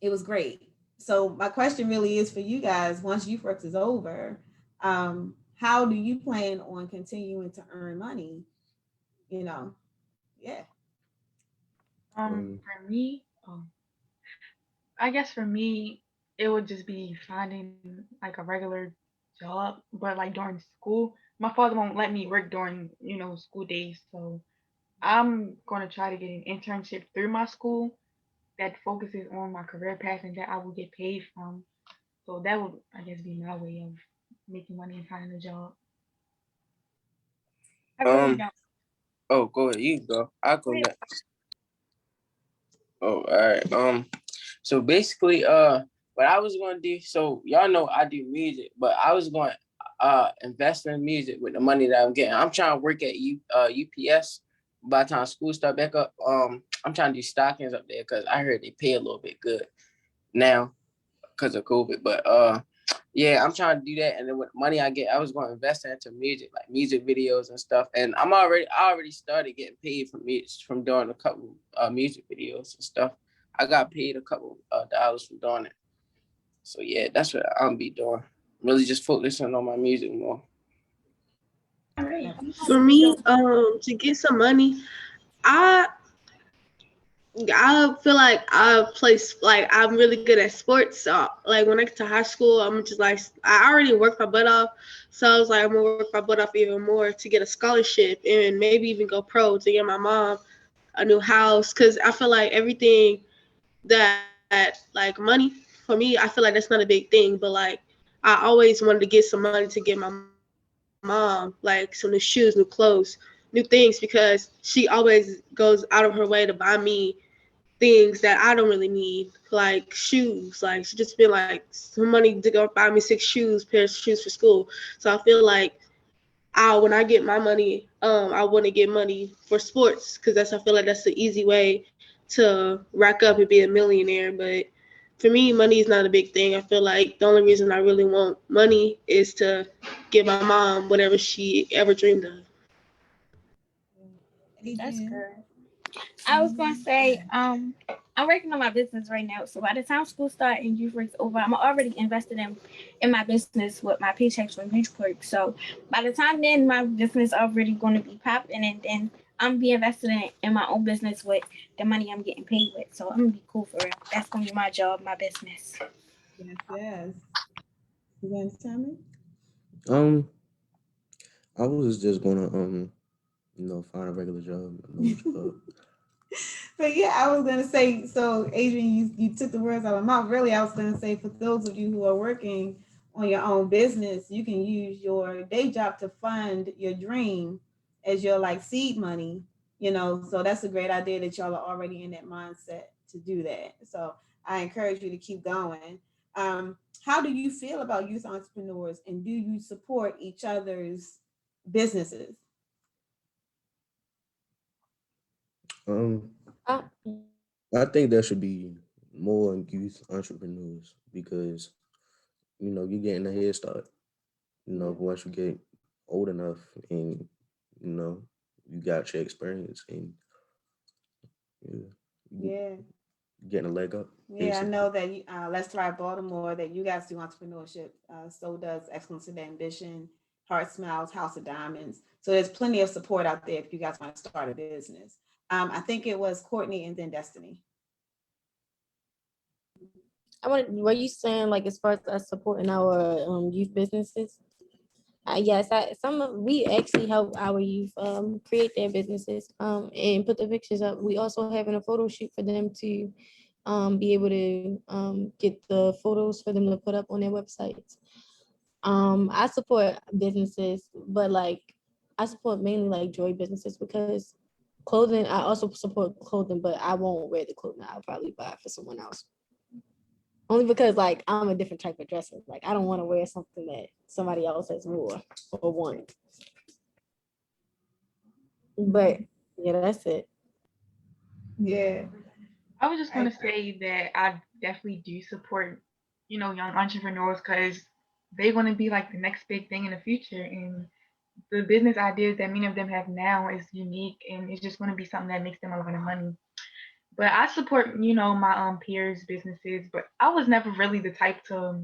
it was great. So my question really is for you guys: once youth works is over, how do you plan on continuing to earn money? Yeah. For me, I guess for me, it would just be finding like a regular job, but like during school, my father won't let me work during, school days. So I'm gonna try to get an internship through my school that focuses on my career path and that I will get paid from. So that would, I guess, be my way of making money and finding a job. I really Um. don't. Oh, go ahead. You go. I'll go Wait, next. Oh, all right. So basically, what I was gonna do. So y'all know I do music, but I was going invest in music with the money that I'm getting. I'm trying to work at UPS. By the time school start back up, I'm trying to do stockings up there because I heard they pay a little bit good now because of COVID. But yeah, I'm trying to do that, and then with the money I get, I was going to invest into music, like music videos and stuff. And I already started getting paid from music from doing a couple music videos and stuff. I got paid a couple dollars from doing it. So yeah, that's what I'm be doing. Really just focusing on my music more. all right. For me, to get some money, I I feel like like I'm really good at sports. So like when I get to high school, I'm just like I already worked my butt off. So I was like I'm gonna work my butt off even more to get a scholarship and maybe even go pro to get my mom a new house. Cause I feel like everything that like money for me, I feel like that's not a big thing. But like I always wanted to get some money to get my mom like some new shoes, new clothes, new things because she always goes out of her way to buy me things that I don't really need, like shoes. Like she just been like some money to go buy me 6 shoes, pairs of shoes for school. So I feel like when I get my money, I want to get money for sports because I feel like that's the easy way to rack up and be a millionaire. But for me, money is not a big thing. I feel like the only reason I really want money is to give my mom whatever she ever dreamed of. That's Adrian. good. I was gonna say, Yeah. I'm working on my business right now. So by the time school start and youth work's over, I'm already invested in my business with my paychecks from youth clerk. So by the time then my business already gonna be popping and then I'm be invested in my own business with the money I'm getting paid with. So I'm gonna be cool for real. That's gonna be my job, my business. Yes, yes. You want to tell me? Um, I was just gonna find a regular job, a normal job. But yeah, I was gonna say. So, Adrian, you took the words out of my mouth. Really, I was gonna say for those of you who are working on your own business, you can use your day job to fund your dream as your like seed money. So that's a great idea that y'all are already in that mindset to do that. So I encourage you to keep going. How do you feel about youth entrepreneurs, and do you support each other's businesses? Um, Uh, I think there should be more youth entrepreneurs because you're getting a head start. Once you get old enough and you know you got your experience and yeah, you Yeah. getting a leg up Yeah, I basically. know that Let's Thrive Baltimore, that you guys do entrepreneurship. So does Excellence and Ambition, Heart Smiles, House of Diamonds. So there's plenty of support out there if you guys want to start a business. I think it was Courtney and then Destiny. I want. Were you saying like as far as us supporting our youth businesses? Yes, we actually help our youth create their businesses and put the pictures up. We also having a photo shoot for them to be able to get the photos for them to put up on their websites. I support businesses, but like I support mainly like joy businesses because clothing. I also support clothing, but I won't wear the clothing. I'll probably buy it for someone else. Only because like I'm a different type of dresser. Like I don't want to wear something that somebody else has wore or worn. But yeah, that's it. Yeah. I was just I gonna say that I definitely do support, young entrepreneurs because they're gonna be like the next big thing in the future, and the business ideas that many of them have now is unique, and it's just gonna be something that makes them a lot of money. But I support, my peers' businesses, but I was never really the type to,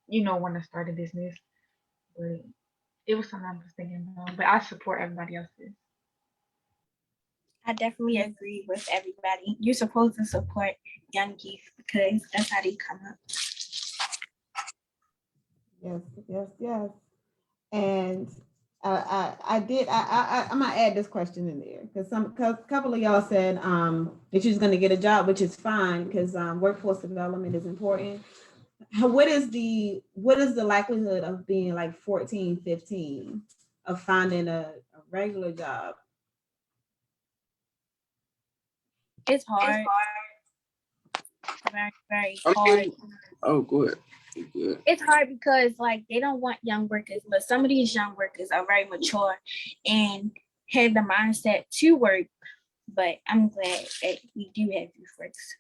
want to start a business. But it was something I was thinking about. But I support everybody else's. I definitely agree with everybody. You're supposed to support young youth because that's how they come up. Yes, yes, yes. And I'm gonna add this question in there because a couple of y'all said that you're gonna get a job, which is fine because workforce development is important. What is the likelihood of being like 14, 15 of finding a regular job? It's hard. Very, very I hard. mean, oh, good. Good. It's hard because like they don't want young workers, but some of these young workers are very mature and have the mindset to work. But I'm glad that we do have youth works.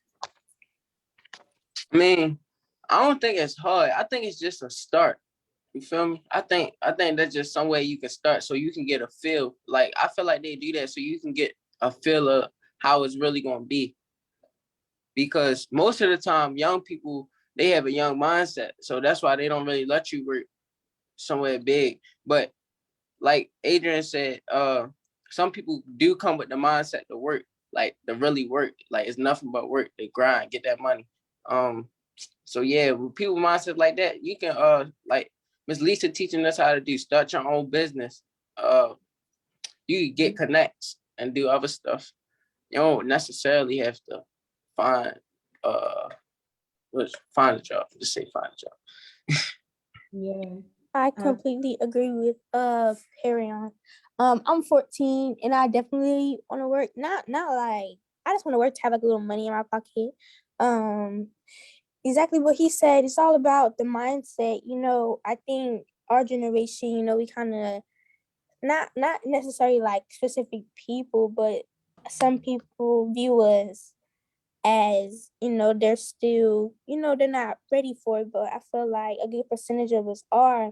I mean, I don't think it's hard. I think it's just a start. You feel me? I think that's just some way you can start so you can get a feel. Like I feel like they do that so you can get a feel of how it's really gonna be. Because most of the time, young people, they have a young mindset. So that's why they don't really let you work somewhere big. But like Adrian said, some people do come with the mindset to work, like to really work. Like it's nothing but work. They grind, get that money. So yeah, with people mindset like that, you can like Miss Lisa teaching us how to start your own business. You can get connects and do other stuff. You don't necessarily have to find find a job. Just say find a job. Yeah. I completely agree with Perry on. I'm 14 and I definitely want to work. Not like I just want to work to have like a little money in my pocket. Exactly what he said. It's all about the mindset. You know, I think our generation, you know, we kind of not necessarily like specific people, but some people view us as, you know, they're still, you know, they're not ready for it. But I feel like a good percentage of us are.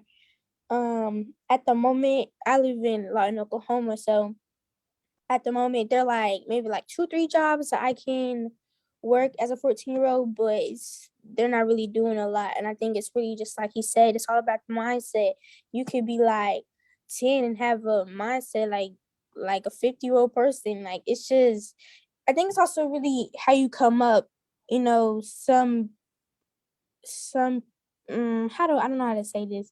At the moment, I live in Lawton, Oklahoma, so at the moment they're like maybe like 2-3 jobs that I can work as a 14-year-old, but they're not really doing a lot. And I think it's really just like he said, it's all about the mindset. You could be like 10 and have a mindset like a 50-year-old person. Like it's just, I think it's also really how you come up, you know, I don't know how to say this.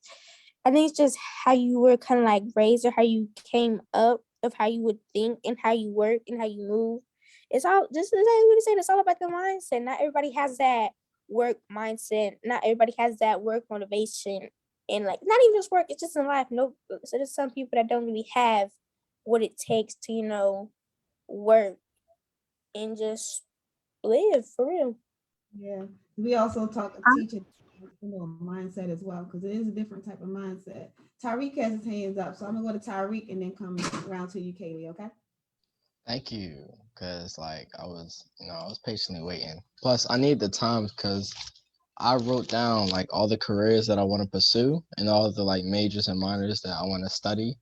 I think it's just how you were kind of like raised or how you came up of how you would think and how you work and how you move. It's all just as I would say, it's all about the mindset. Not everybody has that work mindset. Not everybody has that work motivation. And like not even just work, it's just in life. No, so there's some people that don't really have what it takes to, you know, work and just live for real. Yeah. We also teach it, you know, mindset as well, because it is a different type of mindset. Tyreek has his hands up, so I'm gonna go to Tyreek and then come around to you, Kaylee, okay? Thank you, because like I was patiently waiting. Plus, I need the time because I wrote down like all the careers that I want to pursue and all the like majors and minors that I want to study,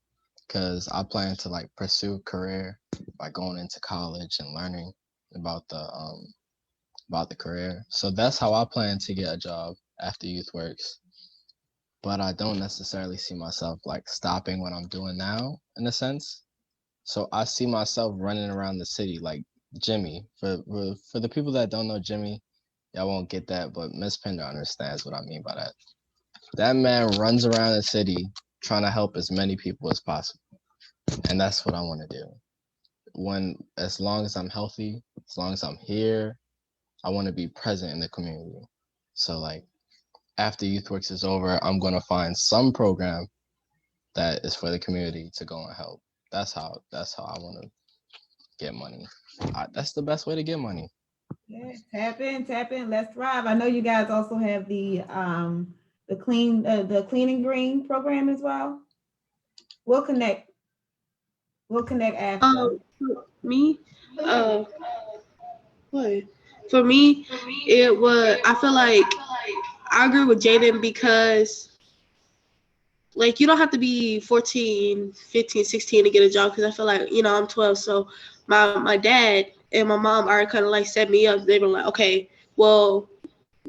because I plan to like pursue a career by going into college and learning about the career. So that's how I plan to get a job after youth works. But I don't necessarily see myself like stopping what I'm doing now in a sense. So I see myself running around the city like Jimmy. For the people that don't know Jimmy, y'all won't get that, but Miss Pender understands what I mean by that. That man runs around the city trying to help as many people as possible. And that's what I want to do. As long as I'm healthy, as long as I'm here, I want to be present in the community. So like after Youth Works is over, I'm gonna find some program that is for the community to go and help. That's how I want to get money. That's the best way to get money. Yeah, tap in, let's thrive. I know you guys also have the clean and green program as well. We'll connect. We'll connect after. Me, what? For me, it was. I feel like I agree with Jaden because like you don't have to be 14, 15, 16 to get a job, because I feel like, you know, I'm 12, so my dad and my mom are kind of like set me up. They were like, okay, well,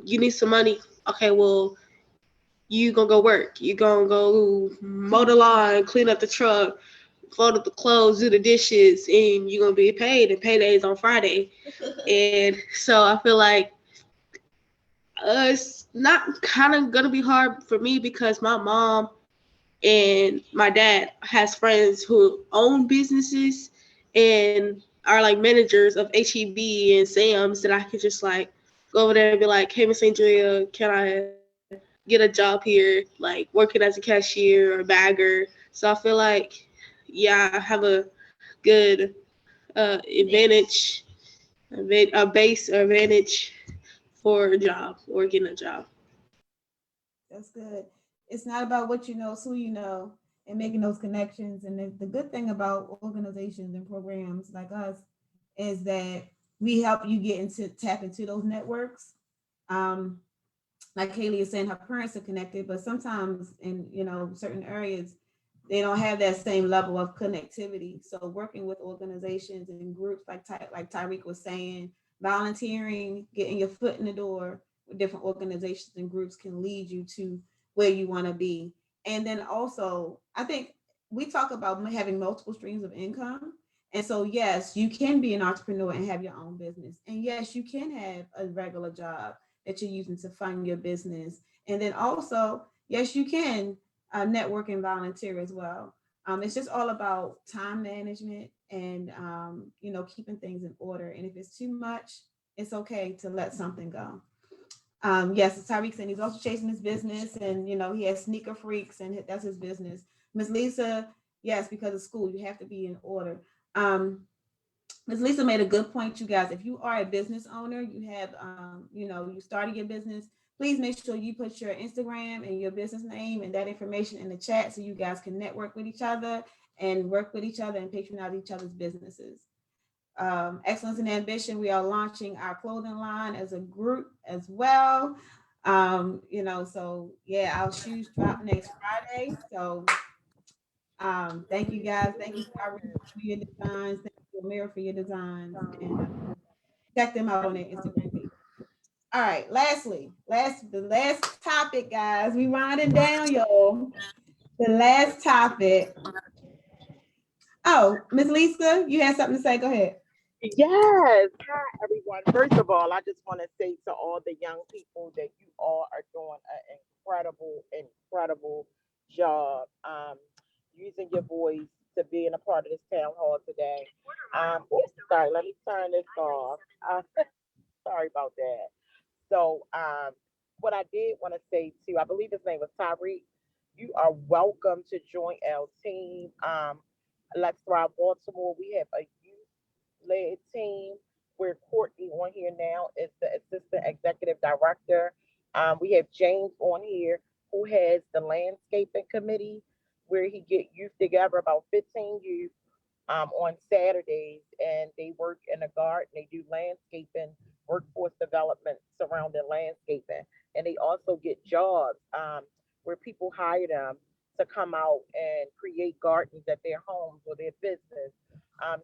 you need some money. Okay, well, you gonna go work. You gonna go mow the lawn, clean up the truck, fold up the clothes, do the dishes, and you're gonna be paid. And paydays on Friday, and so I feel like it's not kind of gonna be hard for me because my mom and my dad has friends who own businesses and are like managers of HEB and Sam's that I could just like go over there and be like, hey, Miss Andrea, can I get a job here, like working as a cashier or bagger? So I feel like, yeah, I have a good advantage, a base advantage for a job or getting a job. That's good. It's not about what you know, it's who you know, and making those connections. And the good thing about organizations and programs like us is that we help you get into tap into those networks. Um, like Haley is saying, her parents are connected, but sometimes in certain areas, they don't have that same level of connectivity. So working with organizations and groups like Tyreek was saying, volunteering, getting your foot in the door with different organizations and groups can lead you to where you want to be. And then also, I think we talk about having multiple streams of income. And so, yes, you can be an entrepreneur and have your own business. And yes, you can have a regular job that you're using to fund your business. And then also, yes, you can network and volunteer as well. It's just all about time management and keeping things in order. And if it's too much, it's okay to let something go. Yes, as Tyreek said, he's also chasing his business, and he has sneaker freaks, and that's his business. Miss Lisa, yes, because of school, you have to be in order. Ms. Lisa made a good point, you guys. If you are a business owner, you have, you started your business, please make sure you put your Instagram and your business name and that information in the chat so you guys can network with each other and work with each other and patronize each other's businesses. Excellence and Ambition, we are launching our clothing line as a group as well. So yeah, our shoes drop next Friday. So thank you guys. Thank you, Tyreek, for your designs. Thank you, Amira, for your designs. And check them out on their Instagram page. All right, the last topic, guys. We winding down, y'all. The last topic. Oh, Miss Lisa, you had something to say. Go ahead. Yes. Hi, everyone. First of all, I just want to say to all the young people that you all are doing an incredible job using your voice to being a part of this town hall today. Oops, sorry, let me turn this off. Sorry about that. So, what I did want to say too, I believe his name was Tyreek. You are welcome to join our team. Let's Thrive Baltimore. We have a youth-led team where Courtney on here now is the assistant executive director. We have James on here who has the landscaping committee where he get youth together, about 15 youth on Saturdays, and they work in a garden. They do landscaping, workforce development surrounding landscaping, and they also get jobs where people hire them to come out and create gardens at their homes or their business,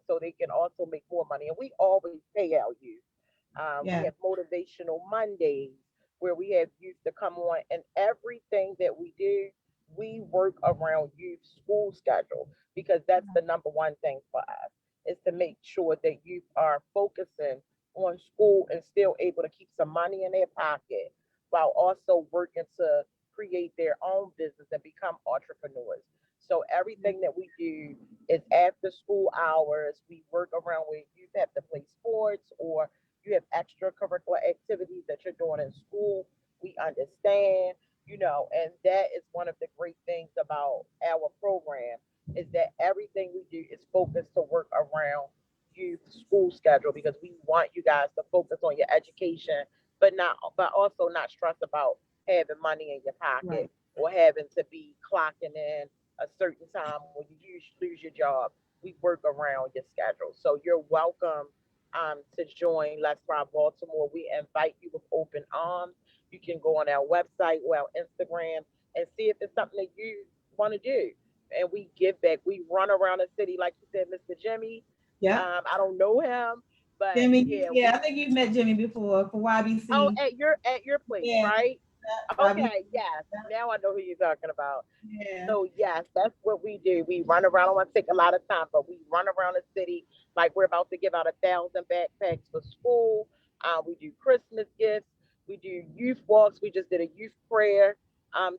so they can also make more money. And we always pay our youth. We Yeah. have motivational Mondays where we have youth to come on, and everything that we do, we work around youth school schedule because that's the number one thing for us is to make sure that youth are focusing on school and still able to keep some money in their pocket while also working to create their own business and become entrepreneurs. So everything that we do is after school hours. We work around where youth have to play sports or you have extracurricular activities that you're doing in school. We understand, and that is one of the great things about our program is that everything we do is focused to work around youth school schedule because we want you guys to focus on your education, but also not stress about having money in your Right. pocket or having to be clocking in a certain time when you lose your job. We work around your schedule. So you're welcome to join Let's Ride Baltimore. We invite you with open arms. You can go on our website or our Instagram and see if it's something that you want to do. And we give back. We run around the city, like you said, Mr. Jimmy. Yeah. I don't know him, but Jimmy. yeah, Yeah, I we. think you've met Jimmy before for Oh, YBC. at your place, Yeah. right? Okay, yes. Now I know who you're talking about. Yeah. So yes, that's what we do. We run around. I don't want to take a lot of time, but we run around the city like we're about to give out 1,000 backpacks for school. We do Christmas gifts. We do youth walks. We just did a youth prayer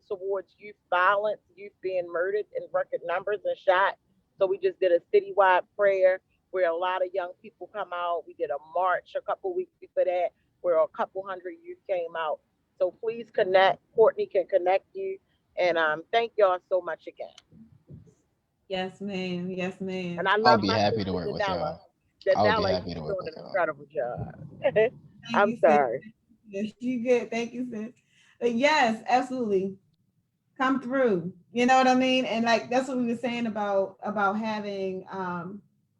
towards youth violence, youth being murdered in record numbers and shot. So we just did a citywide prayer where a lot of young people come out. We did a march a couple weeks before that where a couple hundred youth came out. So please connect. Courtney can connect you. And thank y'all so much again. Yes, ma'am. Yes, And ma'am. I I'll love be my happy to sister work with Danella. y'all. I would be Danella, happy you're to work doing with an y'all. incredible job. Thank I'm you, sis. sorry. Yes, you good. Thank you, sis. But yes, absolutely. Come through. You know what I mean? And like that's what we were saying about having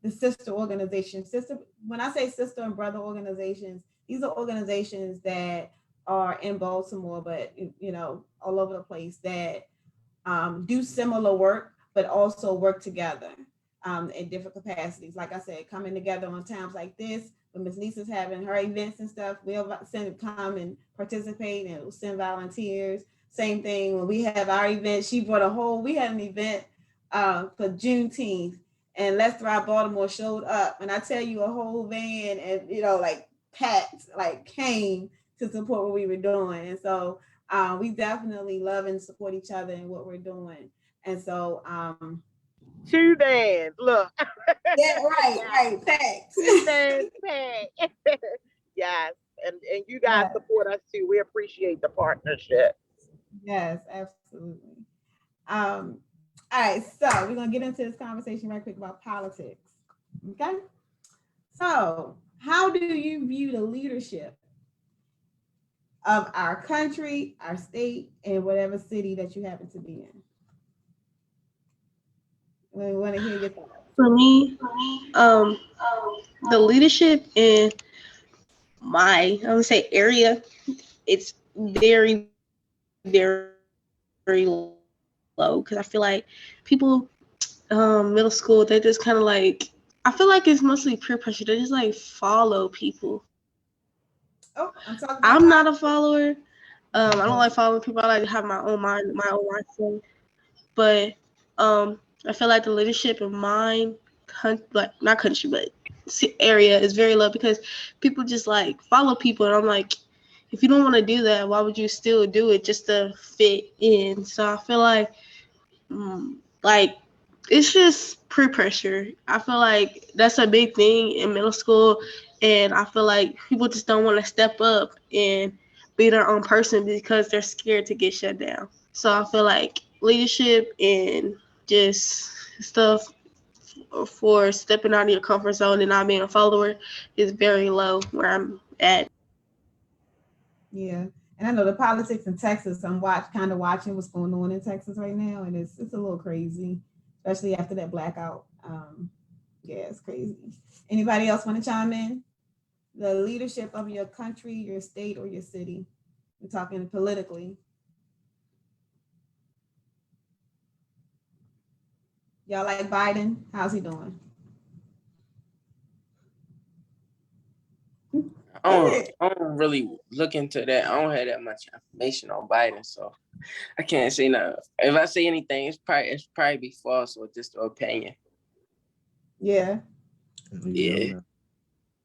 the sister organization. Sister, when I say sister and brother organizations, these are organizations that are in Baltimore, but you know, all over the place that do similar work, but also work together in different capacities. Like I said, coming together on times like this, when Miss Lisa's having her events and stuff, we'll send come and participate and we'll send volunteers. Same thing when we have our event. She brought a whole. We had an event for Juneteenth, and Let's Thrive Baltimore showed up, and I tell you, a whole van and like packed, like came to support what we were doing, and so we definitely love and support each other in what we're doing. And so, Two bands. Look. yeah, right, Yes. right, thanks. Two bands packed. Yes. And you guys Yeah, support us too. We appreciate the partnership. yes, absolutely. Um, all right, so we're gonna get into this conversation right quick about politics. Okay, so how do you view the leadership of our country, our state, and whatever city that you happen to be in? We want to hear your thoughts. For me, um, the leadership in my, I would say, area, it's very, very low. Because I feel like people, middle school, they just kind of like, I feel like it's mostly peer pressure. They just like follow people. Oh, I'm talking about I'm not a politics. follower. I don't like following people. I like to have my own mindset. But I feel like the leadership in mine, like not country, but area is very low because people just like follow people, and I'm like, if you don't want to do that, why would you still do it just to fit in? So I feel like it's just peer pressure. I feel like that's a big thing in middle school, and I feel like people just don't want to step up and be their own person because they're scared to get shut down. So I feel like leadership and just stuff for stepping out of your comfort zone and not being a follower is very low where I'm at. Yeah, and I know the politics in Texas. I'm kind of watching what's going on in Texas right now, and it's a little crazy, especially after that blackout. Yeah, it's crazy. Anybody else want to chime in? The leadership of your country, your state, or your city. We're talking politically. Y'all like Biden? How's he doing? I Go don't, ahead. I don't really look into that. I don't have that much information on Biden, so I can't say nothing. If I say anything, it's probably be false or just an opinion. Yeah. Yeah, I'm Yeah. not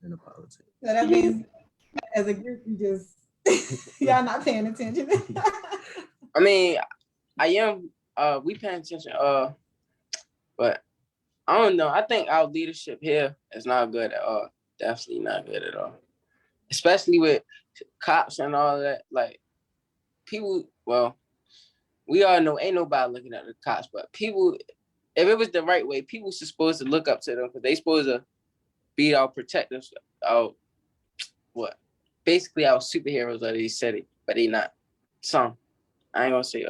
into politics. So that means as a group, you just y'all not paying attention. I mean, I am. We paying attention. But I don't know. I think our leadership here is not good at all. Definitely not good at all. Especially with cops and all that. Like people. Well, we all know ain't nobody looking at the cops, but people. If it was the right way, people supposed to look up to them because they supposed to be our protectors. Our what? Basically, our superheroes of the city, but they not. Some. I ain't gonna say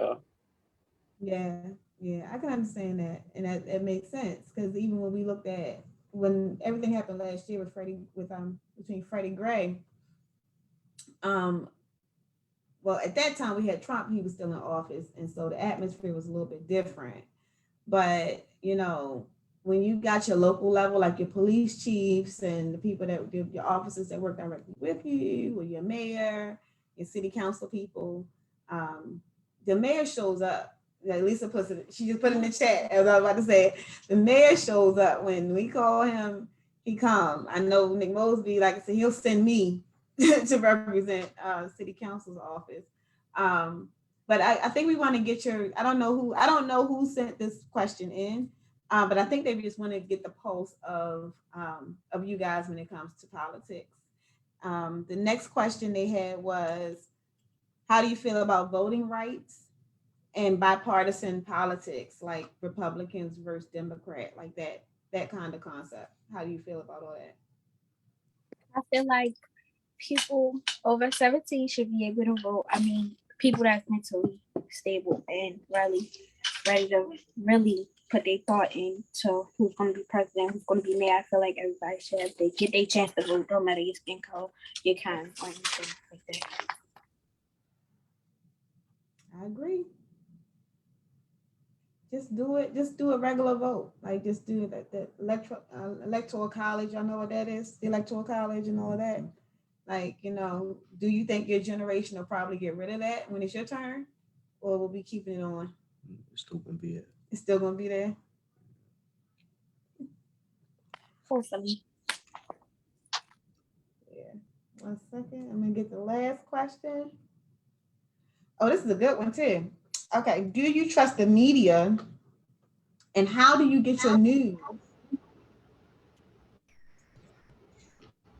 Yeah, yeah, I can understand that, and that makes sense because even when we looked at when everything happened last year with Freddie, with between Freddie Gray, um, well, at that time we had Trump, he was still in office, and so the atmosphere was a little bit different. But when you got your local level, like your police chiefs and the people your officers that work directly with you, or your mayor, your city council people, the mayor shows up. Like Lisa puts it, she just put in the chat as I was about to say. The mayor shows up when we call him. He come. I know Nick Mosby, like I said, he'll send me to represent city council's office. But I think we want to get your. I don't know who sent this question in, but I think they just want to get the pulse of you guys when it comes to politics. The next question they had was, how do you feel about voting rights and bipartisan politics, like Republicans versus Democrat, like that kind of concept? How do you feel about all that? I feel like people over 17 should be able to vote. I mean, people that's mentally stable and ready to really put their thought into who's going to be president, who's going to be mayor. I feel like everybody should have to get their chance to vote, no matter your skin color, your kind, or anything like that. I agree. Just do it. Just do a regular vote. Like just do the electoral college. I know what that is. The electoral college and all of that. Like, do you think your generation will probably get rid of that when it's your turn, or will be keeping it on? It's still gonna be it. It's still gonna be there. Hopefully. Yeah. 1 second. I'm gonna get the last question. Oh, this is a good one too. Okay. Do you trust the media, and how do you get your news?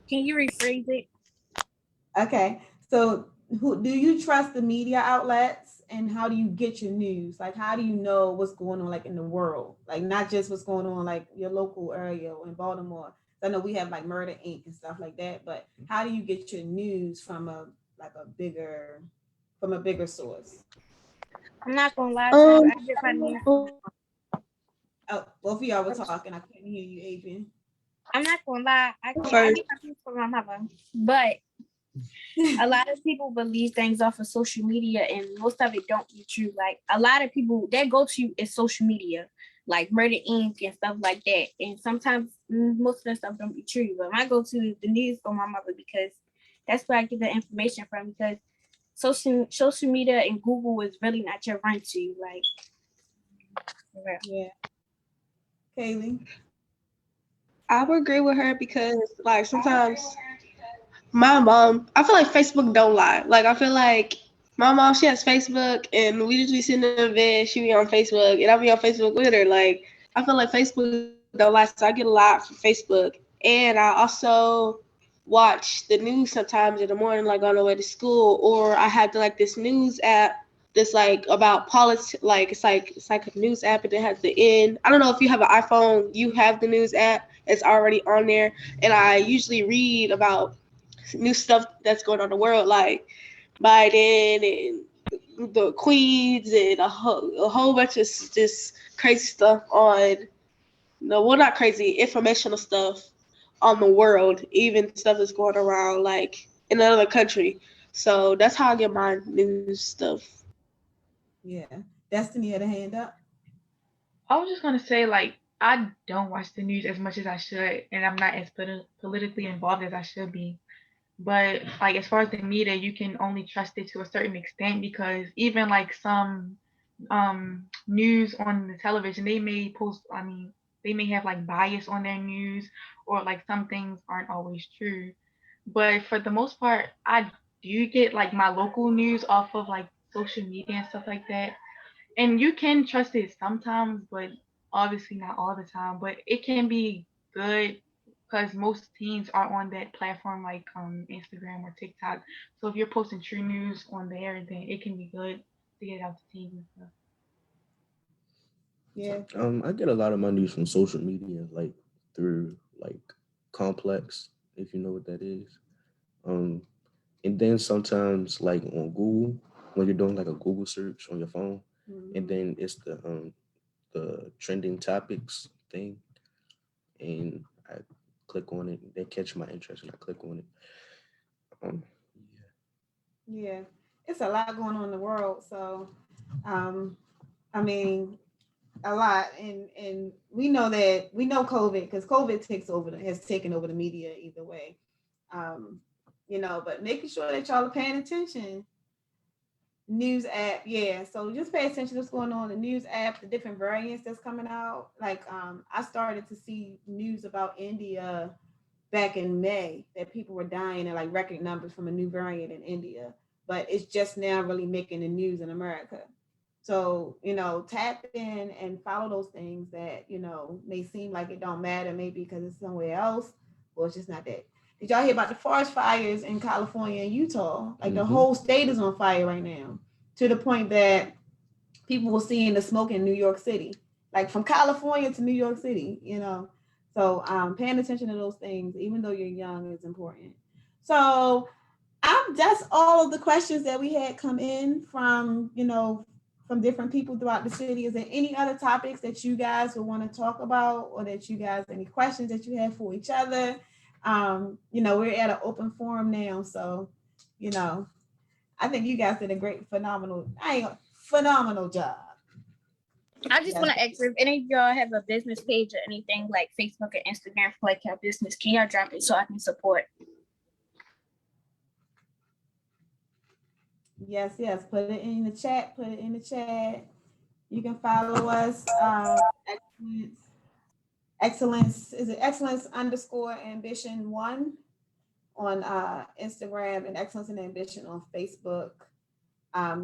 Can you rephrase it? Okay. So, who do you trust the media outlets, and how do you get your news? Like, how do you know what's going on, like in the world, like not just what's going on, like your local area or in Baltimore? I know we have like Murder Inc. and stuff like that, but how do you get your news from a bigger source? I'm not gonna lie to you. I get my news. Oh, both of y'all were talking. I couldn't hear you, Adrian. I'm not gonna lie. I get my news from my mother, but a lot of people believe things off of social media, and most of it don't be true. Like a lot of people that go to is social media, like Murder Inc. and stuff like that. And sometimes most of the stuff don't be true. But my go-to is the news from my mother, because that's where I get the information from. Because social media and Google is really not your run to. Like, yeah. Kaylee, I would agree with her because, like, sometimes my mom, I feel like Facebook don't lie. Like, I feel like my mom, she has Facebook, and we just be sitting in bed, she be on Facebook, and I be on Facebook with her. Like, I feel like Facebook don't lie, so I get a lot from Facebook. And I also watch the news sometimes in the morning, like on the way to school, or I have like this news app that's like about politics. Like it's like a news app, and it has the end. I don't know if you have an iPhone, you have the news app. It's already on there, and I usually read about new stuff that's going on in the world, like Biden and the Queens and a whole bunch of just crazy stuff on. No, well, not crazy, informational stuff on the world, even stuff that's going around like in another country. So that's how I get my news stuff. yeah. Destiny had a hand up. I was just gonna say, like, I don't watch the news as much as I should, and I'm not as politically involved as I should be. But like, as far as the media, you can only trust it to a certain extent, because even like some news on the television, they may post. I mean, they may have like bias on their news, or like some things aren't always true. But for the most part, I do get like my local news off of like social media and stuff like that, and you can trust it sometimes, but obviously not all the time. But it can be good because most teens are on that platform, like Instagram or TikTok. So if you're posting true news on there, then it can be good to get out to teens and stuff. Yeah. I get a lot of my news from social media, like through like Complex, if you know what that is. Um, and then sometimes like on Google, when you're doing like a Google search on your phone, and then it's the trending topics thing, and I click on it. They catch my interest, and I click on it. Um, Yeah. It's a lot going on in the world. So, um, I mean, a lot, and we know COVID, because COVID has taken over the media either way. Um, but making sure that y'all are paying attention. News app, yeah. So just pay attention to what's going on in the news app, the different variants that's coming out. Like I started to see news about India back in May that people were dying at like record numbers from a new variant in India, but it's just now really making the news in America. So, tap in and follow those things that, may seem like it don't matter, maybe because it's somewhere else, or it's just not that. Did y'all hear about the forest fires in California and Utah? Like the Mhm. whole state is on fire right now to the point that people were seeing the smoke in New York City, like from California to New York City. So paying attention to those things, even though you're young, is important. So that's all of the questions that we had come in from different people throughout the city. Is there any other topics that you guys would want to talk about, or that you guys any questions that you have for each other? We're at an open forum now, so I think you guys did a phenomenal job. I just Yes. want to ask if any of y'all have a business page or anything like Facebook or Instagram for like your business. Can y'all drop it so I can support? Yes, yes. Put it in the chat. Put it in the chat. You can follow us. Excellence is it excellence_ambition1 on Instagram, and excellence and ambition on Facebook.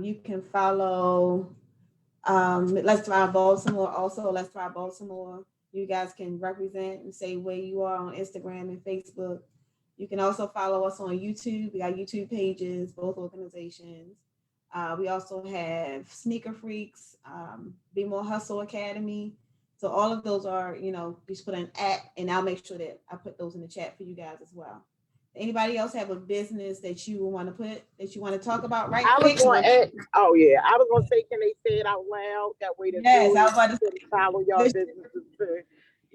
You can follow Let's Thrive Baltimore. Also, Let's Thrive Baltimore. You guys can represent and say where you are on Instagram and Facebook. You can also follow us on YouTube. We got YouTube pages, both organizations. We also have Sneaker Freaks, Be More Hustle Academy. So all of those are, just put an @ and I'll make sure that I put those in the chat for you guys as well. Anybody else have a business that you want to talk about right I was quick? going to, oh yeah, I was going to say, can they say it out loud? That way the Yes, I was about to can follow your businesses too.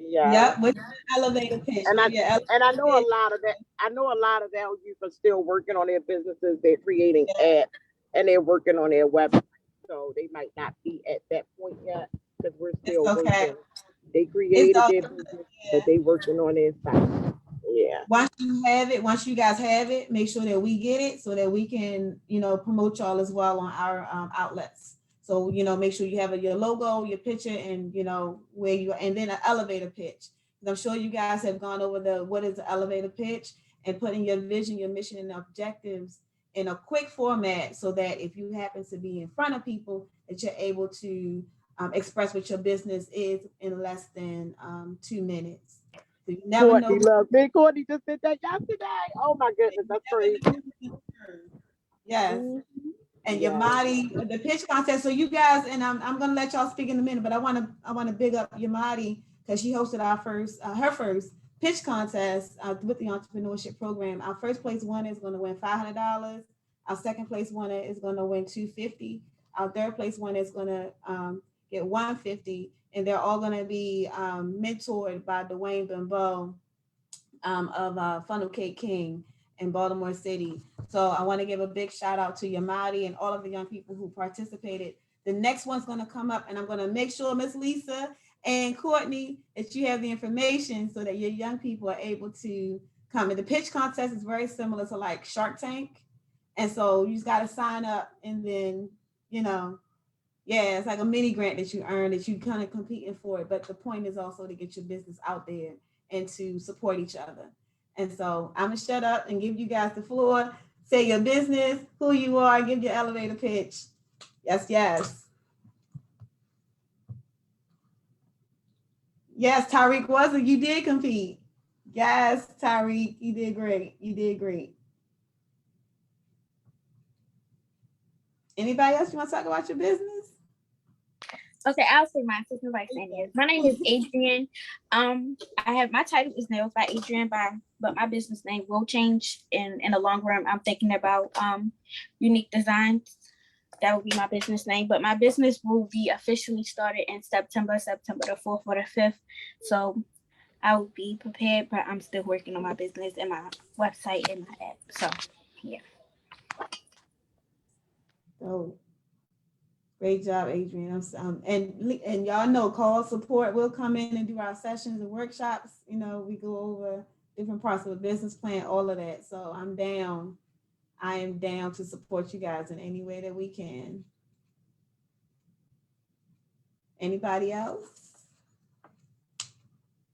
Yeah. Yep, with the elevator pitch. And And I know a lot of that. I know a lot of our youth are still working on their businesses. They're creating apps and they're working on their website. So they might not be at that point yet because we're still working. They created their business, but they working on their site. Yeah. Once you guys have it, make sure that we get it so that we can, promote y'all as well on our outlets. So, make sure you have your logo, your picture, and, where you are, and then an elevator pitch. I'm sure you guys have gone over what is the elevator pitch and putting your vision, your mission, and objectives in a quick format so that if you happen to be in front of people, that you're able to express what your business is in less than 2 minutes. So you never Courtney know. loves me. Courtney just did that yesterday. Oh my goodness, that's crazy. Yes. And Yamadi, the pitch contest. So you guys, and I'm gonna let y'all speak in a minute, but I wanna big up Yamadi because she hosted her first pitch contest with the entrepreneurship program. Our first place winner is gonna win $500. Our second place winner is gonna win $250. Our third place winner is gonna get $150, and they're all gonna be mentored by Dwayne Bimbo of Funnel Cake King in Baltimore City. So I want to give a big shout out to Yamadi and all of the young people who participated. The next one's going to come up, and I'm going to make sure, Miss Lisa and Courtney, that you have the information so that your young people are able to come. And the pitch contest is very similar to like Shark Tank. And so you just got to sign up, and then, it's like a mini grant that you earn that you kind of competing for it. But the point is also to get your business out there and to support each other. And so I'm gonna shut up and give you guys the floor. Say your business, who you are, give your elevator pitch. Yes, yes. Yes, Tyreek you did compete. Yes, Tyreek, you did great. You did great. Anybody else you want to talk about your business? Okay, I'll say mine since nobody's saying it. My name is Adrienne. My title is Nails by Adrienne, but my business name will change in the long run. I'm thinking about Unique Designs. That will be my business name, but my business will be officially started in September the 4th or the 5th. So I will be prepared, but I'm still working on my business and my website and my app. So yeah. Oh. Great job, Adrienne. And y'all know call support. We'll come in and do our sessions and workshops. We go over different parts of the business plan, all of that. So I'm down. I am down to support you guys in any way that we can. Anybody else?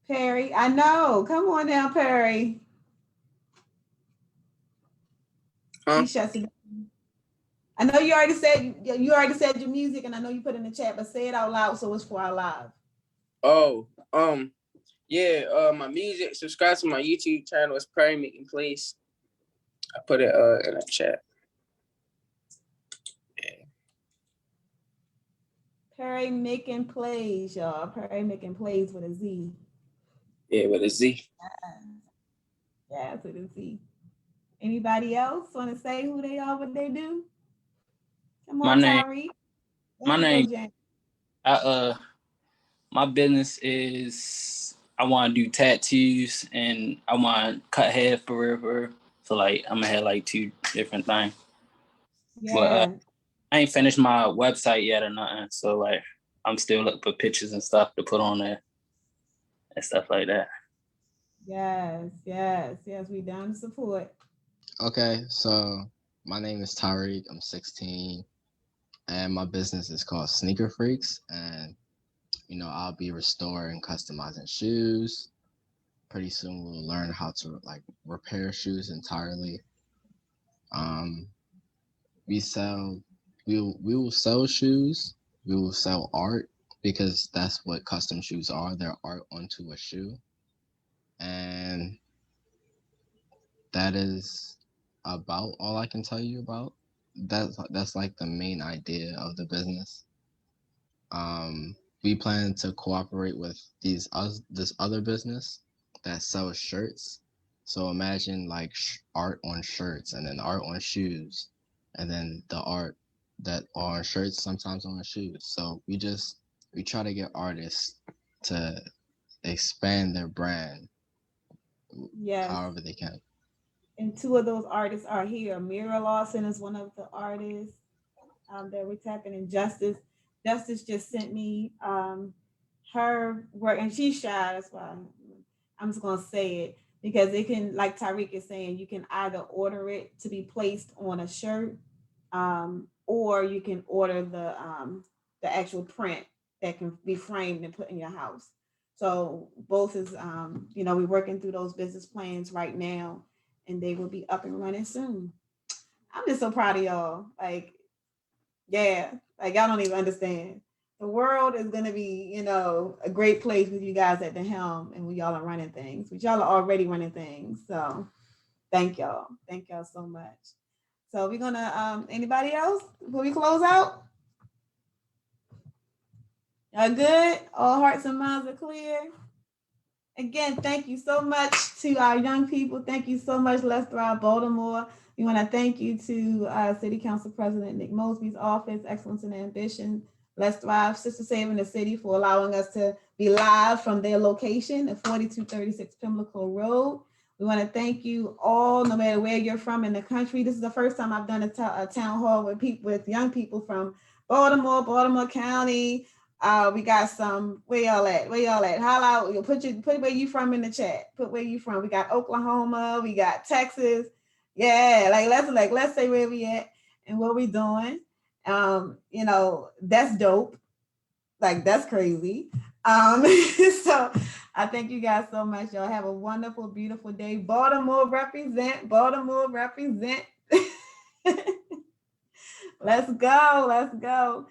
Perry, I know. Come on down, Perry. Huh? He shuts it down. I know you already said your music, and I know you put in the chat, but say it out loud so it's for our live. Oh, yeah. My music. Subscribe to my YouTube channel. It's Prairie Making Place. I put it in the chat. Perry Making Plays, y'all. Perry Making Plays with a Z. Yeah, with a Z. Yeah, with a Z. Anybody else want to say who they are, what they do? Come on, Tyree. My name. My business is I want to do tattoos and I want to cut hair for real. So like I'm gonna have like two different things. Yeah. But I ain't finished my website yet or nothing. So like I'm still looking for pictures and stuff to put on there and stuff like that. Yes. We down to support. Okay, so my name is Tariq. I'm 16, and my business is called Sneaker Freaks. And I'll be restoring, customizing shoes. Pretty soon, we'll learn how to like repair shoes entirely. We will sell shoes. We will sell art because that's what custom shoes are. They're art onto a shoe, and that is about all I can tell you about. That's like the main idea of the business. We plan to cooperate with this other business that sells shirts. So imagine like art on shirts, and then art on shoes, and then the art that are on shirts sometimes on shoes. So we try to get artists to expand their brand, however they can. And two of those artists are here. Mira Lawson is one of the artists that we're tapping in. Justice just sent me her work, and she's shy. That's why I'm just gonna say it because it can, like Tariq is saying, you can either order it to be placed on a shirt, or you can order the actual print that can be framed and put in your house. So both is we're working through those business plans right now, and they will be up and running soon. I'm just so proud of y'all. Like, yeah, like y'all don't even understand. The world is gonna be, a great place with you guys at the helm and when y'all are running things. But y'all are already running things. So thank y'all. Thank y'all so much. So we're gonna anybody else before we close out? Y'all good? All hearts and minds are clear. Again, thank you so much to our young people. Thank you so much, Let's Thrive Baltimore. We want to thank you to City Council President Nick Mosby's office, Excellence and Ambition, Let's Thrive, Sister Saving the City, for allowing us to be live from their location at 4236 Pimlico Road. We want to thank you all, no matter where you're from in the country. This is the first time I've done a town hall with young people from Baltimore County. We got some. Where y'all at? Holla out. Put where you from in the chat. Put where you from. We got Oklahoma. We got Texas. Yeah, let's say where we at and what we doing. That's dope. Like that's crazy. So I thank you guys so much. Y'all have a wonderful, beautiful day. Baltimore represent. Let's go.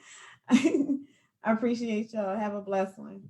I appreciate y'all. Have a blessed one.